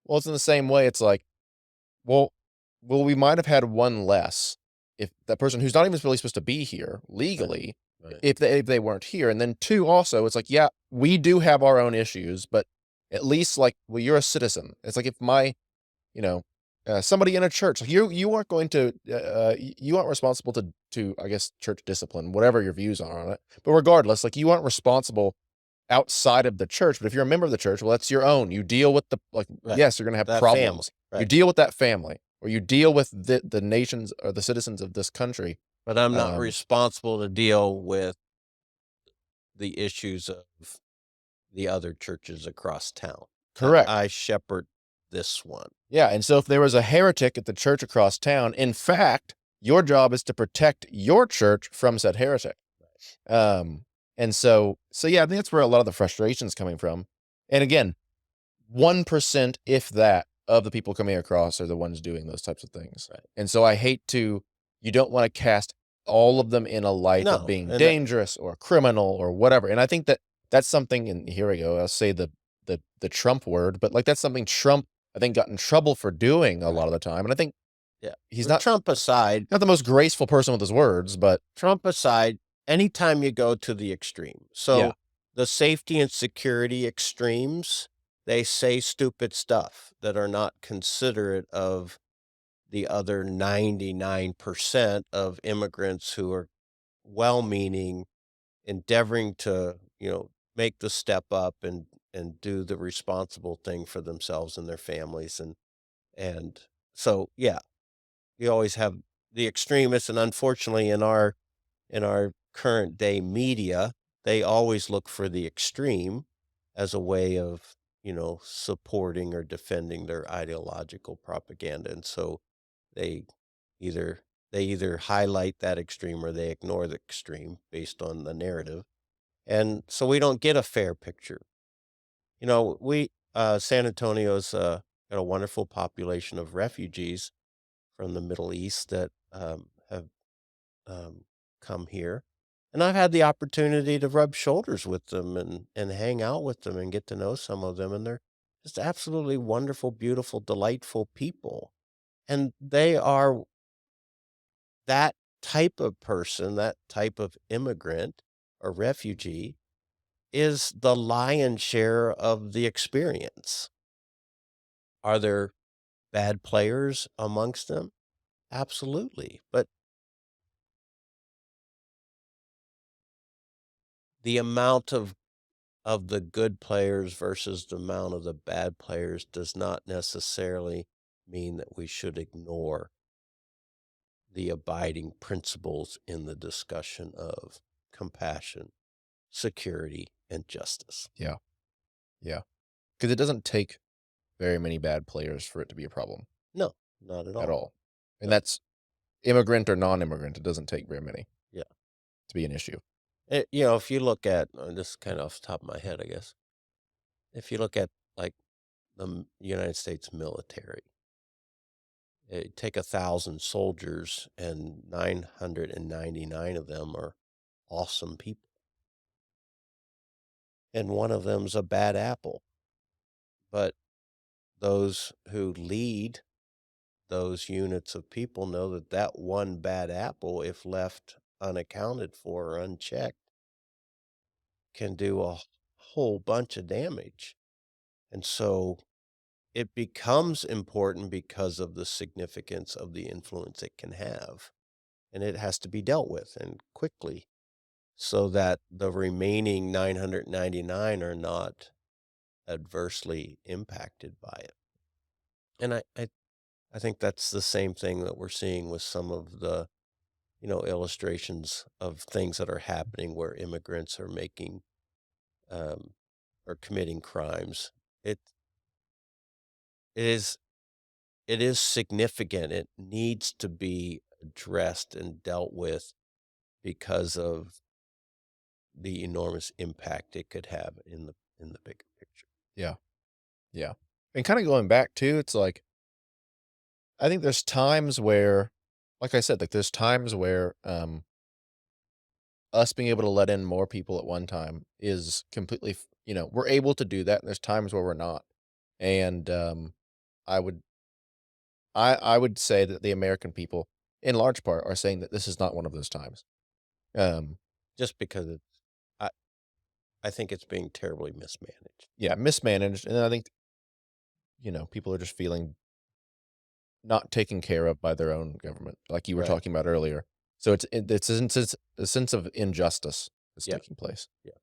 Speaker 1: Well, it's in the same way. It's like, well, we might have had one less if that person who's not even really supposed to be here
Speaker 2: Right.
Speaker 1: legally,
Speaker 2: Right.
Speaker 1: if they weren't here. And then two, also, it's like, yeah, we do have our own issues, but at least like, well, you're a citizen. It's like if you know, somebody in a church, like, you aren't going to, you aren't responsible to, I guess, church discipline, whatever your views are on it. But regardless, like you aren't responsible outside of the church. But if you're a member of the church, well, that's your own. You deal with
Speaker 2: Right.
Speaker 1: yes, you're going to have
Speaker 2: That family.
Speaker 1: problems. You
Speaker 2: Right.
Speaker 1: deal with that family, or you deal with the nations or the citizens of this country.
Speaker 2: But I'm not
Speaker 1: Um,
Speaker 2: responsible to deal with the issues of the other churches across town.
Speaker 1: Correct.
Speaker 2: I shepherd this one.
Speaker 1: Yeah. And so if there was a heretic at the church across town, in fact, Your job is to protect your church from said heretic. Um, and so yeah, I think that's where a lot of the frustration is coming from. And again, 1%, if that, of the people coming across are the ones doing those types of things.
Speaker 2: Right.
Speaker 1: And so I hate to you don't wanna cast all of them in a light of
Speaker 2: No,
Speaker 1: being
Speaker 2: and
Speaker 1: dangerous or criminal or whatever, and I think that that's something and here we go, I'll say the Trump word, but, like, that's something Trump, I think, got in trouble for doing a lot
Speaker 2: right,
Speaker 1: of the time, and I think
Speaker 2: yeah.
Speaker 1: he's
Speaker 2: Well,
Speaker 1: not not the most graceful person with his words, but
Speaker 2: Trump aside, anytime you go to the extreme.
Speaker 1: yeah,
Speaker 2: So the safety and security extremes, they say stupid stuff that are not considerate of the other 99% of immigrants who are well-meaning, endeavoring to, make the step up and do the responsible thing for themselves and their families and so yeah, you always have the extremists and unfortunately in our current day media, they always look for the extreme as a way of, supporting or defending their ideological propaganda. And so they either they either highlight that extreme or they ignore the extreme based on the narrative. And so we don't get a fair picture. We San Antonio's got a wonderful population of refugees from the Middle East that have um, come here. And I've had the opportunity to rub shoulders with them and hang out with them and get to know some of them. And they're just absolutely wonderful, beautiful, delightful people. And they are that type of person, that type of immigrant or refugee is the lion's share of the experience. Are there bad players amongst them? Absolutely. But the amount of the good players versus the amount of the bad players does not necessarily mean that we should ignore the abiding principles in the discussion of compassion, security, and justice.
Speaker 1: yeah, yeah, because it doesn't take very many bad players for it to be a problem
Speaker 2: No, not at
Speaker 1: at
Speaker 2: all.
Speaker 1: all, and
Speaker 2: No.
Speaker 1: that's immigrant or non-immigrant, it doesn't take very many
Speaker 2: Yeah.
Speaker 1: to be an issue.
Speaker 2: If you look at this is kind of off the top of my head, I guess. If you look at like the United States military, take 1,000 soldiers and 999 of them are awesome people. And one of them's a bad apple. But those who lead those units of people know that that one bad apple, if left unaccounted for or unchecked, can do a whole bunch of damage. And so it becomes important because of the significance of the influence it can have. And it has to be dealt with and quickly so that the remaining 999 are not adversely impacted by it. And I think that's the same thing that we're seeing with some of the, illustrations of things that are happening where immigrants are making um, or committing crimes. It it is it is significant. It needs to be addressed and dealt with because of the enormous impact it could have in the bigger picture.
Speaker 1: Yeah, yeah, and kinda going back too, it's like, I think there's times where like I said, like, there's times where, us being able to let in more people at one time is completely we're able to do that, and there's times where we're not, and, I would I would say that the American people, in large part, are saying that this is not one of those times. Um,
Speaker 2: Just because I I think it's being terribly mismanaged.
Speaker 1: yeah, mismanaged, and I think, people are just feeling not taken care of by their own government, like you were
Speaker 2: Right.
Speaker 1: talking about earlier. So it's a sense of injustice that's
Speaker 2: Yeah.
Speaker 1: taking place.
Speaker 2: Yeah.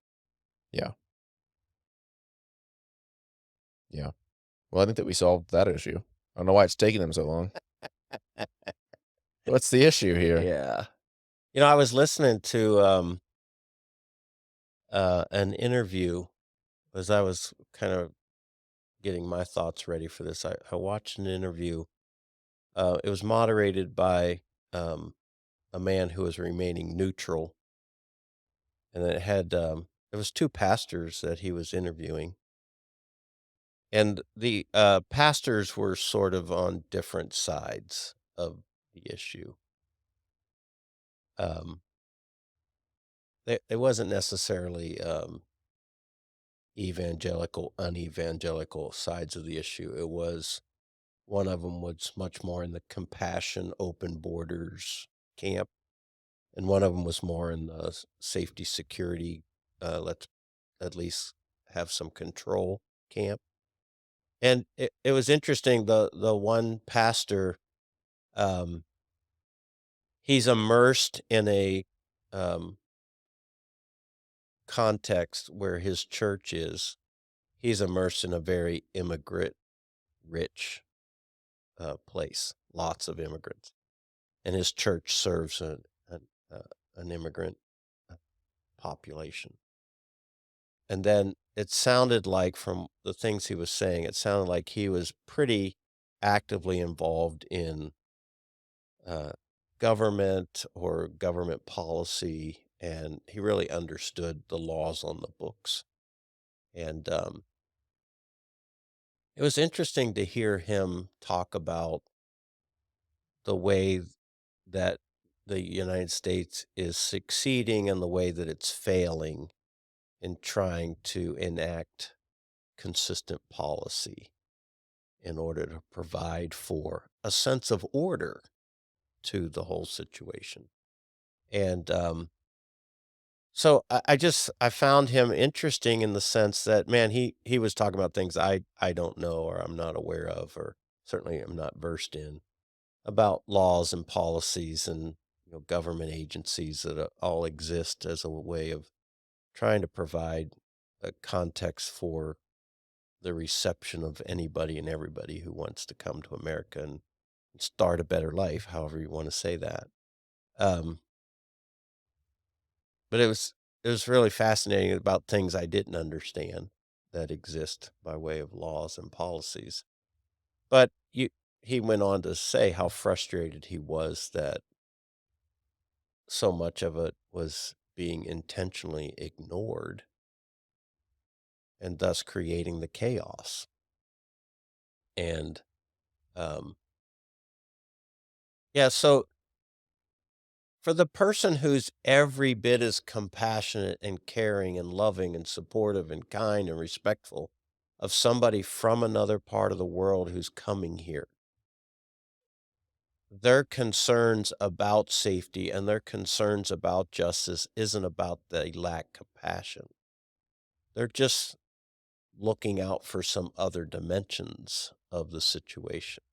Speaker 1: Yeah, yeah. Well, I think that we solved that issue. I don't know why it's taking them so long. What's the issue here?
Speaker 2: Yeah. I was listening to an interview as I was kind of getting my thoughts ready for this. I watched an interview. It was moderated by um, a man who was remaining neutral, and it was 2 pastors that he was interviewing, and the, pastors were sort of on different sides of the issue. Um, they wasn't necessarily, evangelical, unevangelical sides of the issue. It was one of them was much more in the compassion, open borders camp, and one of them was more in the safety, security, let's at least have some control camp. And it was interesting, the one pastor, um, he's immersed in a, um, context where his church is. He's immersed in a very immigrant rich, place, lots of immigrants, and his church serves an immigrant, uh, population. And then it sounded like from the things he was saying, it sounded like he was pretty actively involved in, uh, government or government policy, and he really understood the laws on the books. And, it was interesting to hear him talk about the way that the United States is succeeding and the way that it's failing in trying to enact consistent policy in order to provide for a sense of order to the whole situation. And so I found him interesting in the sense that man he was talking about things I don't know or I'm not aware of or certainly am not versed in about laws and policies and government agencies that all exist as a way of trying to provide a context for the reception of anybody and everybody who wants to come to America and start a better life, however you want to say that. Um, but it was really fascinating about things I didn't understand that exist by way of laws and policies. But he went on to say how frustrated he was that so much of it was being intentionally ignored and thus creating the chaos. And yeah, so for the person who's every bit as compassionate and caring and loving and supportive and kind and respectful of somebody from another part of the world who's coming here, their concerns about safety and their concerns about justice isn't about they lack compassion. They're just looking out for some other dimensions of the situation.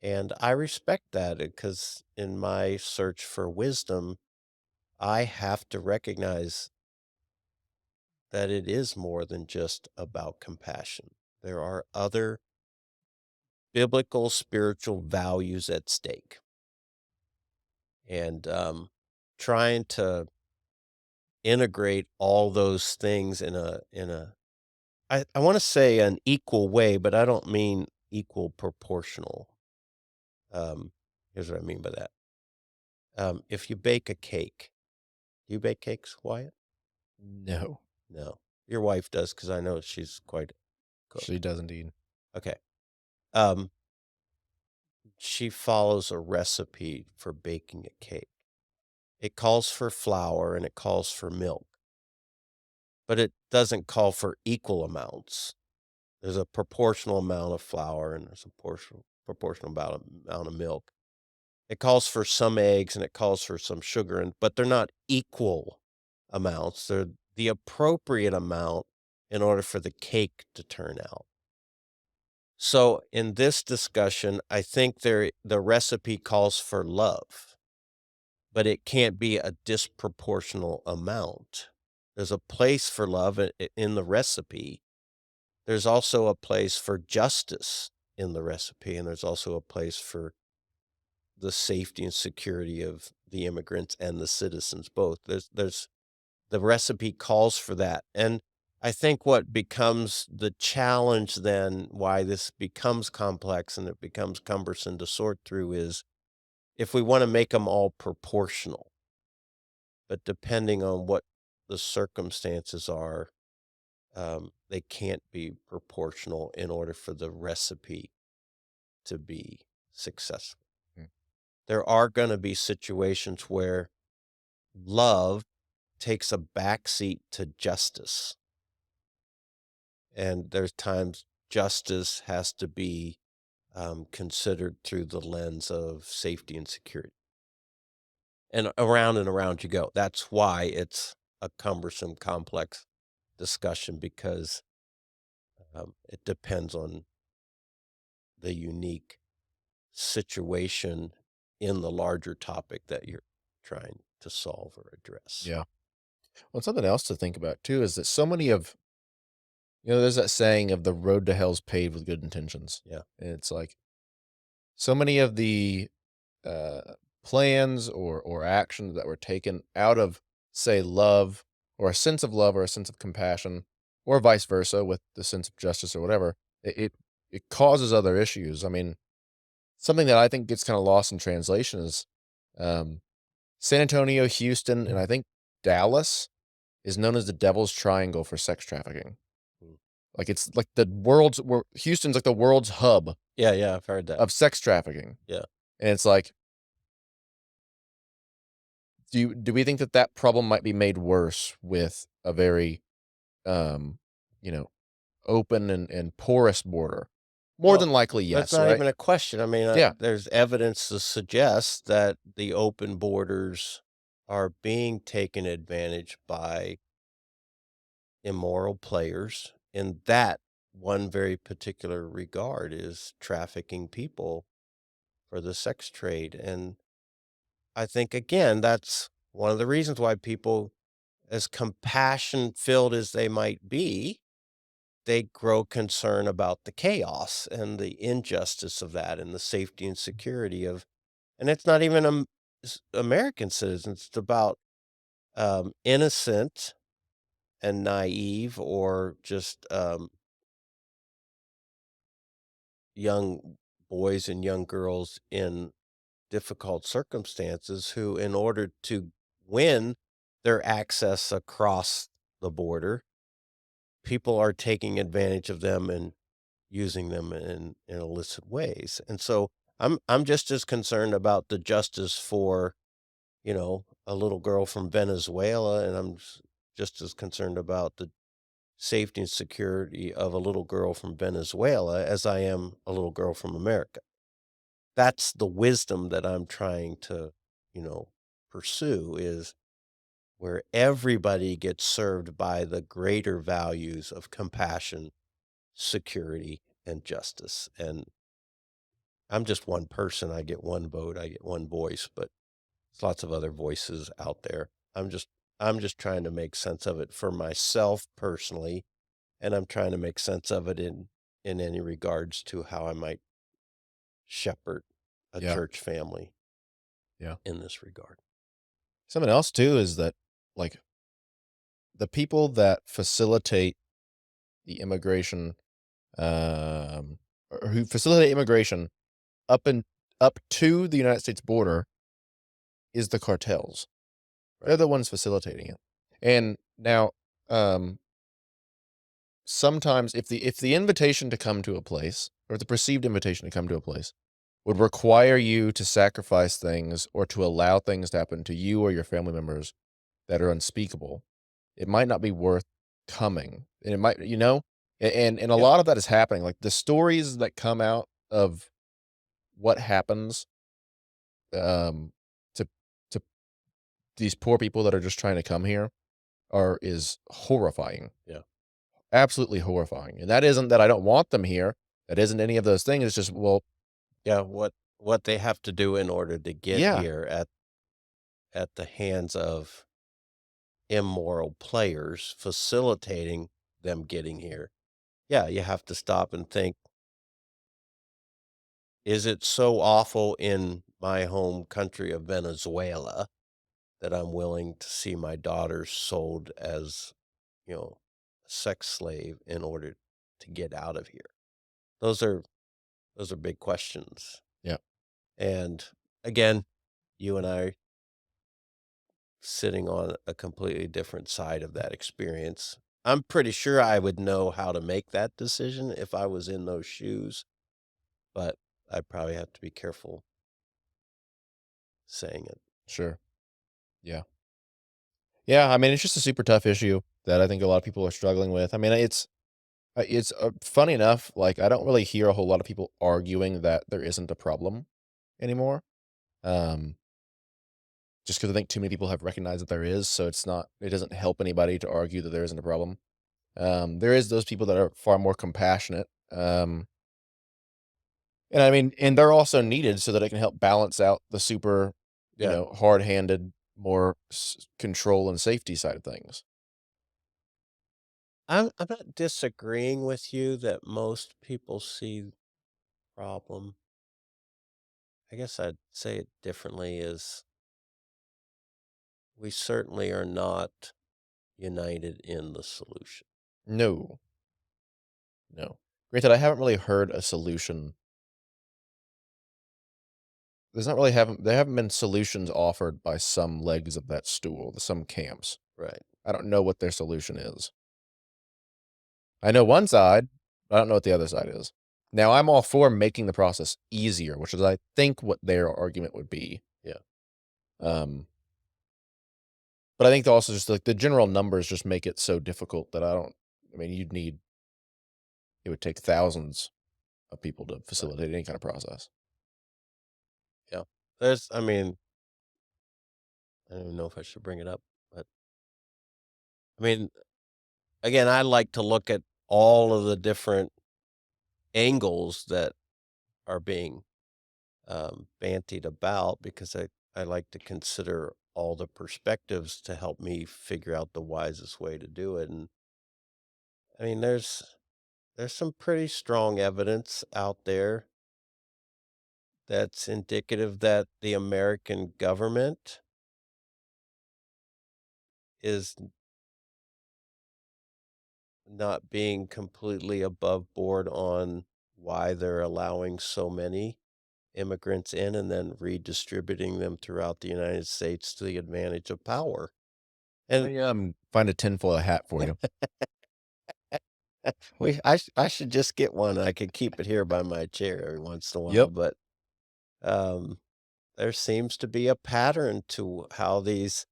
Speaker 2: And I respect that because in my search for wisdom, I have to recognize that it is more than just about compassion. There are other biblical, spiritual values at stake. And trying to integrate all those things I want to say an equal way, but I don't mean equal proportional. Um, Here's what I mean by that. If you bake a cake, do you bake cakes, Wyatt?
Speaker 1: No,
Speaker 2: No. Your wife does because I know she's quite a cook.
Speaker 1: she does indeed.
Speaker 2: Okay. Um, she follows a recipe for baking a cake. It calls for flour and it calls for milk, but it doesn't call for equal amounts. There's a proportional amount of flour and there's a proportional amount of milk. It calls for some eggs and it calls for some sugar, but they're not equal amounts. They're the appropriate amount in order for the cake to turn out. So in this discussion, I think the recipe calls for love, but it can't be a disproportional amount. There's a place for love in the recipe. There's also a place for justice in the recipe, and there's also a place for the safety and security of the immigrants and the citizens both. There's the recipe calls for that. And I think what becomes the challenge then, why this becomes complex and it becomes cumbersome to sort through is if we wanna make them all proportional, but depending on what the circumstances are, they can't be proportional in order for the recipe to be successful.
Speaker 1: Mm.
Speaker 2: There are gonna be situations where love takes a backseat to justice, and there's times justice has to be, considered through the lens of safety and security. And around you go. That's why it's a cumbersome, complex discussion because, it depends on the unique situation in the larger topic that you're trying to solve or address.
Speaker 1: Yeah. Well, something else to think about too is that so many of there's that saying of the road to hell's paved with good intentions.
Speaker 2: Yeah.
Speaker 1: And it's like so many of the uh, plans or actions that were taken out of, say, love or a sense of love or a sense of compassion, or vice versa with the sense of justice or whatever, it causes other issues. I mean, something that I think gets kind of lost in translation is um, San Antonio, Houston, and I think Dallas is known as the Devil's Triangle for sex trafficking.
Speaker 2: Mm.
Speaker 1: Like it's like the world's where Houston's like the world's hub
Speaker 2: Yeah, yeah, I've heard that.
Speaker 1: of sex trafficking,
Speaker 2: Yeah.
Speaker 1: and it's like, do we think that that problem might be made worse with a very, um, you know, open and porous border? More
Speaker 2: Well,
Speaker 1: than likely,
Speaker 2: that's
Speaker 1: yes,
Speaker 2: not
Speaker 1: right?
Speaker 2: even a question. I mean,
Speaker 1: Yeah,
Speaker 2: there's evidence to suggest that the open borders are being taken advantage by immoral players, and that one very particular regard is trafficking people for the sex trade, and I think, again, that's one of the reasons why people, as compassion-filled as they might be, they grow concern about the chaos and the injustice of that and the safety and security of and it's not even, American citizens, it's about, innocent and naive or just, young boys and young girls in difficult circumstances who, in order to win their access across the border, people are taking advantage of them and using them in illicit ways. And so I'm just as concerned about the justice for, a little girl from Venezuela, and just as concerned about the safety and security of a little girl from Venezuela as I am a little girl from America. That's the wisdom that I'm trying to, you know, pursue is where everybody gets served by the greater values of compassion, security, and justice. And I'm just one person. I get one vote, I get one voice, but there's lots of other voices out there. I'm just trying to make sense of it for myself personally, and I'm trying to make sense of it in any regards to how I might shepherd a
Speaker 1: yeah,
Speaker 2: church family
Speaker 1: yeah.
Speaker 2: in this regard.
Speaker 1: Something else too is that, like, the people that facilitate the immigration, or who facilitate immigration up and up to the United States border is the cartels. They're
Speaker 2: Right.
Speaker 1: the ones facilitating it. And now, um, sometimes if the invitation to come to a place, or the perceived invitation to come to a place, would require you to sacrifice things or to allow things to happen to you or your family members that are unspeakable, it might not be worth coming. And it might, and a
Speaker 2: Yeah.
Speaker 1: lot of that is happening. Like the stories that come out of what happens, um, to to these poor people that are just trying to come here is horrifying.
Speaker 2: Yeah.
Speaker 1: Absolutely horrifying. And that isn't that I don't want them here. That isn't any of those things. It's just, well,
Speaker 2: Yeah. What they have to do in order to get
Speaker 1: yeah,
Speaker 2: here at the hands of immoral players facilitating them getting here. Yeah, you have to stop and think, is it so awful in my home country of Venezuela that I'm willing to see my daughter sold as, a sex slave in order to get out of here? Those are those are big questions.
Speaker 1: yeah,
Speaker 2: And again, you and I sitting on a completely different side of that experience. I'm pretty sure I would know how to make that decision if I was in those shoes, but I'd probably have to be careful saying it.
Speaker 1: Sure. Yeah. Yeah, I mean, it's just a super tough issue that I think a lot of people are struggling with. I mean, it's funny enough, like, I don't really hear a whole lot of people arguing that there isn't a problem anymore, um, just because I think too many people have recognized that there is, so it doesn't help anybody to argue that there isn't a problem. There is those people that are far more compassionate, and I mean, and they're also needed so that it can help balance out the super,
Speaker 2: Yeah.
Speaker 1: hard-handed, more control and safety side of things.
Speaker 2: I'm not disagreeing with you that most people see problem. I guess I'd say it differently is we certainly are not united in the solution.
Speaker 1: No, no. Granted, I haven't really heard a solution. There haven't been solutions offered by some legs of that stool, some camps.
Speaker 2: Right.
Speaker 1: I don't know what their solution is. I know one side, but I don't know what the other side is. Now, I'm all for making the process easier, which is, I think, what their argument would be.
Speaker 2: Yeah.
Speaker 1: Um, but I think also just like the general numbers just make it so difficult that I mean, it would take thousands of people to
Speaker 2: Right.
Speaker 1: facilitate any kind of process.
Speaker 2: Yeah. I don't even know if I should bring it up, but I mean, again, I like to look at all of the different angles that are being bantied about because I like to consider all the perspectives to help me figure out the wisest way to do it. And I mean, there's some pretty strong evidence out there that's indicative that the American government is not being completely above board on why they're allowing so many immigrants in and then redistributing them throughout the United States to the advantage of power.
Speaker 1: Let
Speaker 2: And
Speaker 1: me find a tinfoil hat for you.
Speaker 2: I should just get one. I could keep it here by my chair every once in a while,
Speaker 1: Yep.
Speaker 2: but um, there seems to be a pattern to how these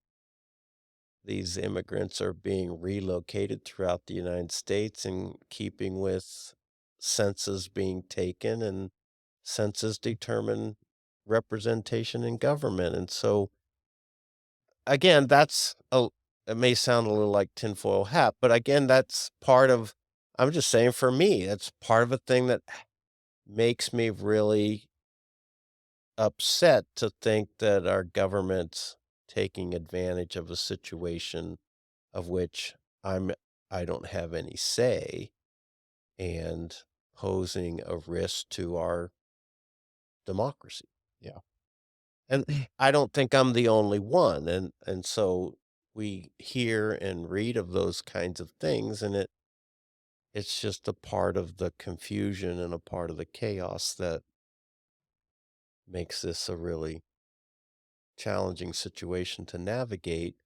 Speaker 2: immigrants are being relocated throughout the United States in keeping with census being taken and census determine representation in government. And so again, it may sound a little like tinfoil hat, but again, that's part of I'm just saying for me, that's part of a thing that makes me really upset to think that our government's taking advantage of a situation of which I'm I don't have any say and posing a risk to our democracy.
Speaker 1: Yeah.
Speaker 2: And I don't think I'm the only one, and so we hear and read of those kinds of things, and it's just a part of the confusion and a part of the chaos that makes this a really challenging situation to navigate,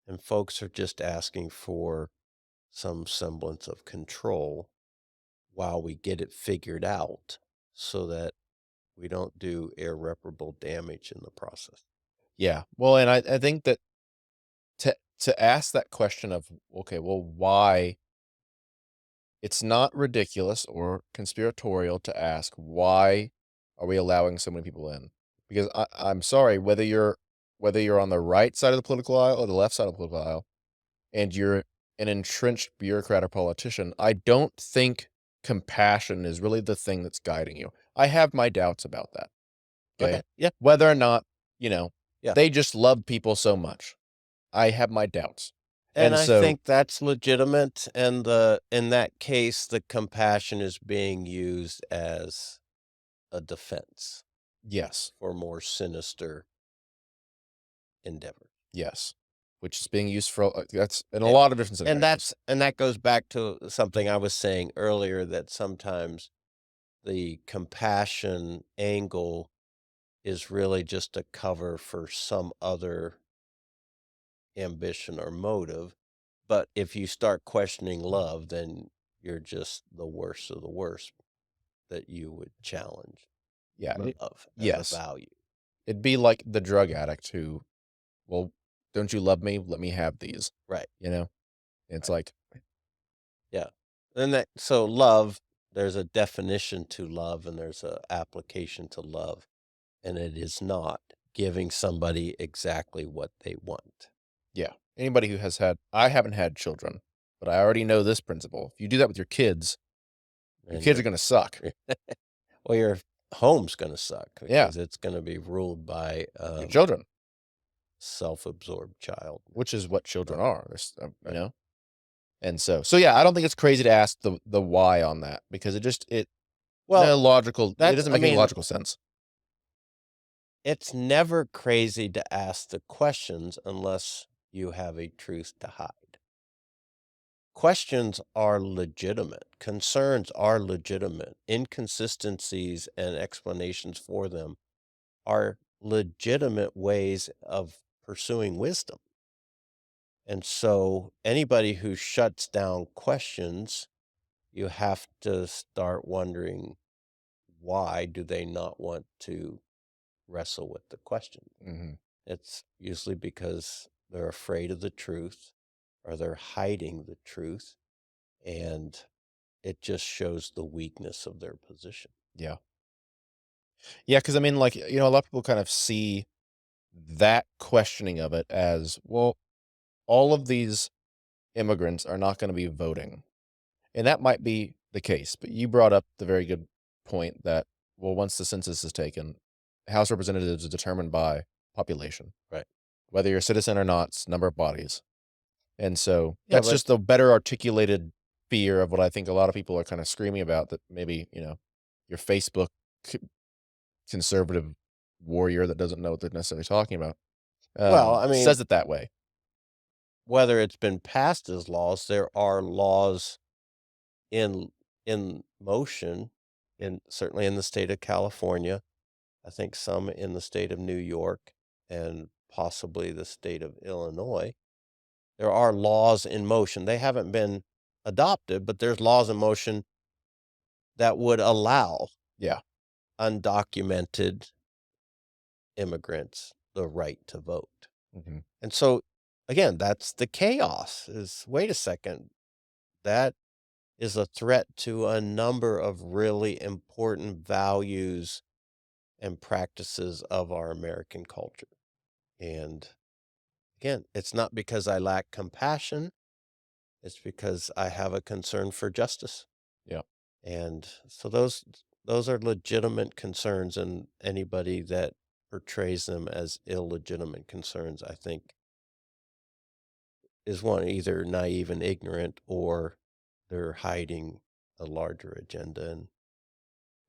Speaker 2: and folks are just asking for some semblance of control while we get it figured out so that we don't do irreparable damage in the process.
Speaker 1: Yeah. Well, and I think that to ask that question of, okay, well, why, it's not ridiculous or conspiratorial to ask why are we allowing so many people in? Because I'm sorry, whether you're on the right side of the political aisle or the left side of the political aisle, and you're an entrenched bureaucrat or politician, I don't think compassion is really the thing that's guiding you. I have my doubts about that.
Speaker 2: Okay.
Speaker 1: Okay.
Speaker 2: Yeah.
Speaker 1: Whether or not, you know,
Speaker 2: Yeah.
Speaker 1: they just love people so much. I have my doubts.
Speaker 2: And
Speaker 1: And
Speaker 2: I
Speaker 1: so,
Speaker 2: think that's legitimate, and in that case, the compassion is being used as a defense
Speaker 1: yes,
Speaker 2: for more sinister endeavor.
Speaker 1: yes, which is being used for, that's in a
Speaker 2: A
Speaker 1: lot of different scenarios.
Speaker 2: and that goes back to something I was saying earlier that sometimes the compassion angle is really just a cover for some other ambition or motive. But if you start questioning love, then you're just the worst of the worst that you would challenge
Speaker 1: Yeah,
Speaker 2: love as a
Speaker 1: yes.
Speaker 2: value.
Speaker 1: It'd be like the drug addict who, "Well, don't you love me? Let me have these."
Speaker 2: Right.
Speaker 1: You know? It's
Speaker 2: Right.
Speaker 1: like,
Speaker 2: Yeah. And that so love, there's a definition to love and there's a application to love, and it is not giving somebody exactly what they want.
Speaker 1: yeah, anybody who has had I haven't had children, but I already know this principle. If you do that with your
Speaker 2: And
Speaker 1: kids are gonna suck.
Speaker 2: well, your home's gonna suck
Speaker 1: Yeah,
Speaker 2: because it's gonna be ruled by
Speaker 1: your children,
Speaker 2: self-absorbed child.
Speaker 1: which is what children
Speaker 2: Right.
Speaker 1: are, you
Speaker 2: Right.
Speaker 1: know? And so yeah, I don't think it's crazy to ask the why on that because it
Speaker 2: Well,
Speaker 1: it
Speaker 2: that's
Speaker 1: doesn't
Speaker 2: I
Speaker 1: make any
Speaker 2: mean,
Speaker 1: logical sense.
Speaker 2: it's never crazy to ask the questions unless you have a truth to hide. Questions are legitimate. Concerns are legitimate. Inconsistencies and explanations for them are legitimate ways of pursuing wisdom. And so anybody who shuts down questions, you have to start wondering, why do they not want to wrestle with the question?
Speaker 1: Mhm.
Speaker 2: It's usually because they're afraid of the truth or they're hiding the truth, and it just shows the weakness of their position.
Speaker 1: Yeah. Yeah, because I mean, like, a lot of people kind of see that questioning of it as, well, all of these immigrants are not gonna be voting. And that might be the case, but you brought up the very good point that, well, once the census is taken, House Representatives is determined by population.
Speaker 2: Right.
Speaker 1: Whether you're a citizen or not, it's number of bodies. And so
Speaker 2: Yeah,
Speaker 1: that's
Speaker 2: but
Speaker 1: just the better articulated fear of what I think a lot of people are kind of screaming about that maybe, your Facebook c- conservative warrior that doesn't know what they're necessarily talking about
Speaker 2: well, I mean,
Speaker 1: says it that way.
Speaker 2: whether it's been passed as laws, there are laws in motion in certainly in the state of California. I think some in the state of New York and possibly the state of Illinois. There are laws in motion. They haven't been adopted, but there's laws in motion that would allow
Speaker 1: Yeah.
Speaker 2: undocumented immigrants the right to vote.
Speaker 1: Hmm.
Speaker 2: And so again, that's the chaos is wait a second, that is a threat to a number of really important values and practices of our American culture. And again, it's not because I lack compassion, it's because I have a concern for justice.
Speaker 1: Yeah.
Speaker 2: And so those are legitimate concerns, and anybody that portrays them as illegitimate concerns, I think, is one either naive and ignorant or they're hiding a larger agenda, and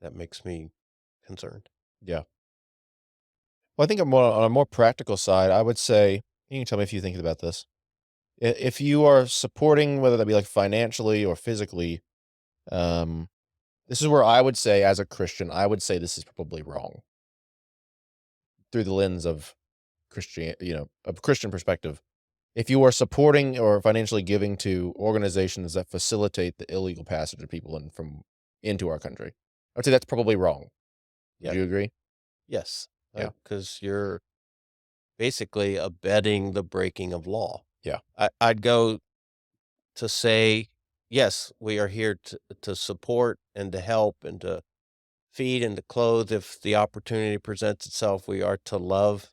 Speaker 2: that makes me concerned.
Speaker 1: Yeah. Well, I think on a more practical side, I would say, you can tell me if you think about this. If you are supporting, whether that be like financially or physically, um, this is where I would say, as a Christian, I would say this is probably wrong through the lens of a Christian perspective. If you are supporting or financially giving to organizations that facilitate the illegal passage of people into our country, I would say that's probably wrong. Would
Speaker 2: Yeah.
Speaker 1: you agree?
Speaker 2: Yes.
Speaker 1: Yeah.
Speaker 2: Because you're basically abetting the breaking of law.
Speaker 1: Yeah.
Speaker 2: I'd go to say, yes, we are here to support and to help and to feed and to clothe. If the opportunity presents itself, we are to love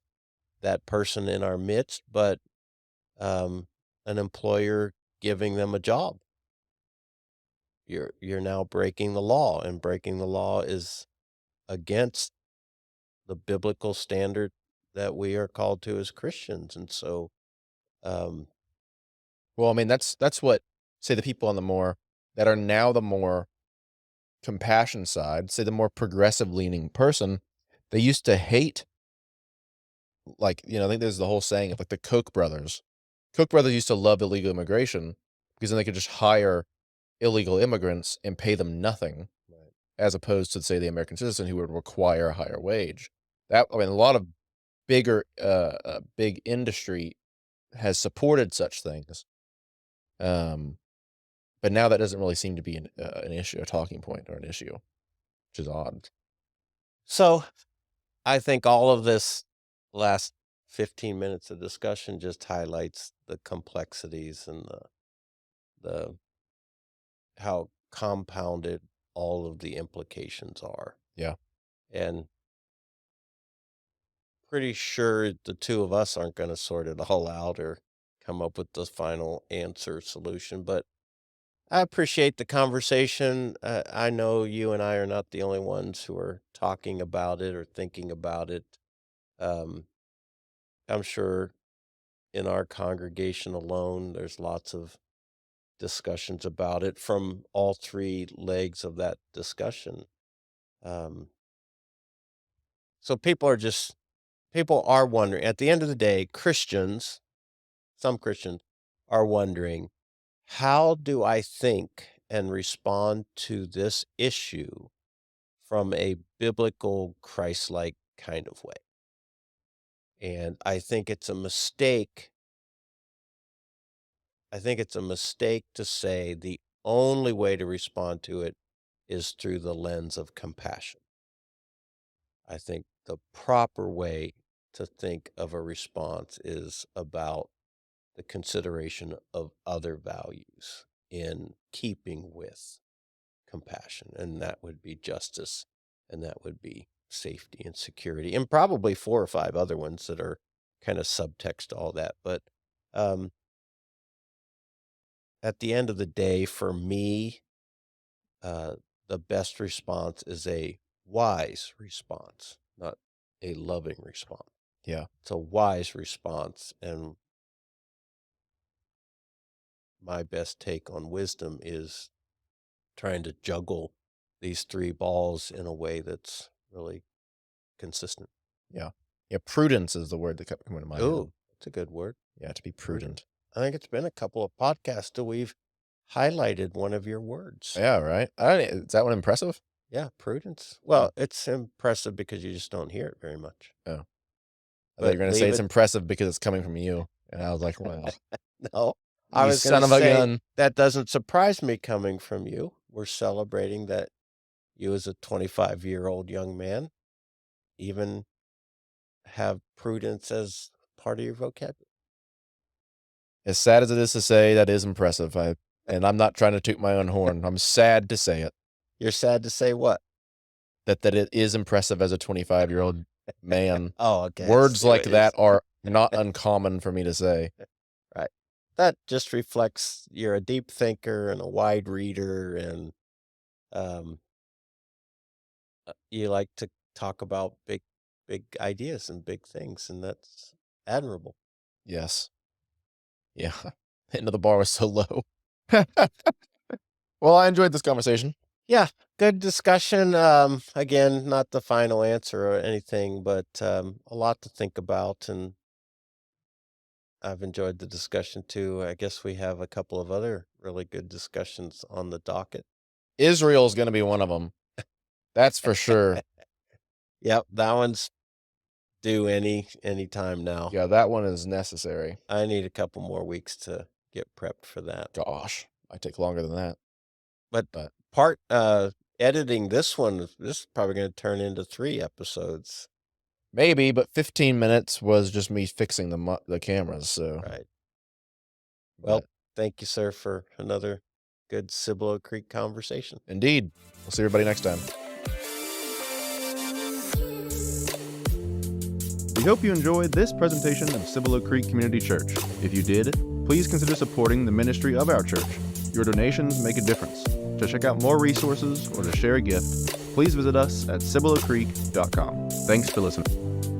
Speaker 2: that person in our midst, but an employer giving them a job, you're now breaking the law, and breaking the law is against the biblical standard that we are called to as Christians. And so, um,
Speaker 1: Well, I mean, that's what, say, the people on the more that are now the more compassion side, say the more progressive leaning person, they used to hate, like, I think there's the whole saying of like the Koch brothers. Koch brothers used to love illegal immigration because then they could just hire illegal immigrants and pay them nothing,
Speaker 2: right.
Speaker 1: as opposed to, say, the American citizen who would require a higher wage. That I mean, a lot of bigger, big industry has supported such things. But now that doesn't really seem to be an issue, a talking point or an issue, which is odd.
Speaker 2: So I think all of this last 15 minutes of discussion just highlights the complexities and the how compounded all of the implications are.
Speaker 1: Yeah.
Speaker 2: And pretty sure the two of us aren't going to sort it all out or come up with the final answer solution, but I appreciate the conversation. I know you and I are not the only ones who are talking about it or thinking about it. Um, I'm sure in our congregation alone, there's lots of discussions about it from all three legs of that discussion. Um, so people are wondering. At the end of the day, some Christians are wondering, how do I think and respond to this issue from a biblical, Christ-like kind of way? And I think it's a mistake to say the only way to respond to it is through the lens of compassion. I think the proper way to think of a response is about the consideration of other values in keeping with compassion, and that would be justice, and that would be safety and security, and probably 4 or 5 other ones that are kinda subtext to all that, but, um, at the end of the day, for me, uh, the best response is a wise response, not a loving response.
Speaker 1: Yeah.
Speaker 2: It's a wise response, and my best take on wisdom is trying to juggle these 3 balls in a way that's really consistent.
Speaker 1: Yeah. Yeah, prudence is the word that kept coming to my head.
Speaker 2: Ooh, that's a good word.
Speaker 1: Yeah, to be
Speaker 2: Prudent.
Speaker 1: prudent.
Speaker 2: I think it's been a couple of podcasts till we've highlighted one of your words.
Speaker 1: Yeah, right? Is that one impressive?
Speaker 2: Yeah, prudence.
Speaker 1: Oh.
Speaker 2: Well, it's impressive because you just don't hear it very much.
Speaker 1: Oh. I thought you
Speaker 2: But
Speaker 1: were gonna say
Speaker 2: leave
Speaker 1: it's
Speaker 2: it
Speaker 1: impressive because it's coming from you, and I was like, "Well,
Speaker 2: No, I
Speaker 1: you
Speaker 2: was
Speaker 1: son
Speaker 2: gonna
Speaker 1: of a
Speaker 2: say
Speaker 1: gun."
Speaker 2: that doesn't surprise me coming from you. We're celebrating that you as a 25-year-old young man even have prudence as part of your vocabulary.
Speaker 1: As sad as it is to say, that is impressive, and I'm not trying to toot my own horn, I'm sad to say it,
Speaker 2: You're sad to say what?
Speaker 1: that it is impressive as a 25-year-old man.
Speaker 2: Oh, okay, I
Speaker 1: Words
Speaker 2: see
Speaker 1: like
Speaker 2: what you're
Speaker 1: that are not uncommon for me to say.
Speaker 2: right. That just reflects you're a deep thinker and a wide reader, and um, you like to talk about big ideas and big things, and that's admirable.
Speaker 1: Yes. Yeah. Hitting the bar was so low. Well, I enjoyed this conversation.
Speaker 2: Yeah, good discussion. Again, not the final answer or anything, but a lot to think about, and I've enjoyed the discussion too. I guess we have a couple of other really good discussions on the docket.
Speaker 1: Israel's gonna be one of them. That's for sure.
Speaker 2: Yep, that one's due any time now.
Speaker 1: Yeah, that one is necessary.
Speaker 2: I need a couple more weeks to get prepped for that.
Speaker 1: Gosh, might take longer than that,
Speaker 2: But
Speaker 1: but
Speaker 2: editing this one, this is probably going to turn into 3 episodes.
Speaker 1: maybe, but 15 minutes was just me fixing the cameras, so.
Speaker 2: Right. Well,
Speaker 1: But
Speaker 2: thank you, sir, for another good Cibolo Creek conversation.
Speaker 1: indeed. We'll see everybody next time. We hope you enjoyed this presentation of Cibolo Creek Community Church. If you did, please consider supporting the ministry of our church. Your donations make a difference. To check out more resources or to share a gift, please visit us at cibolocreek.com. Thanks for listening.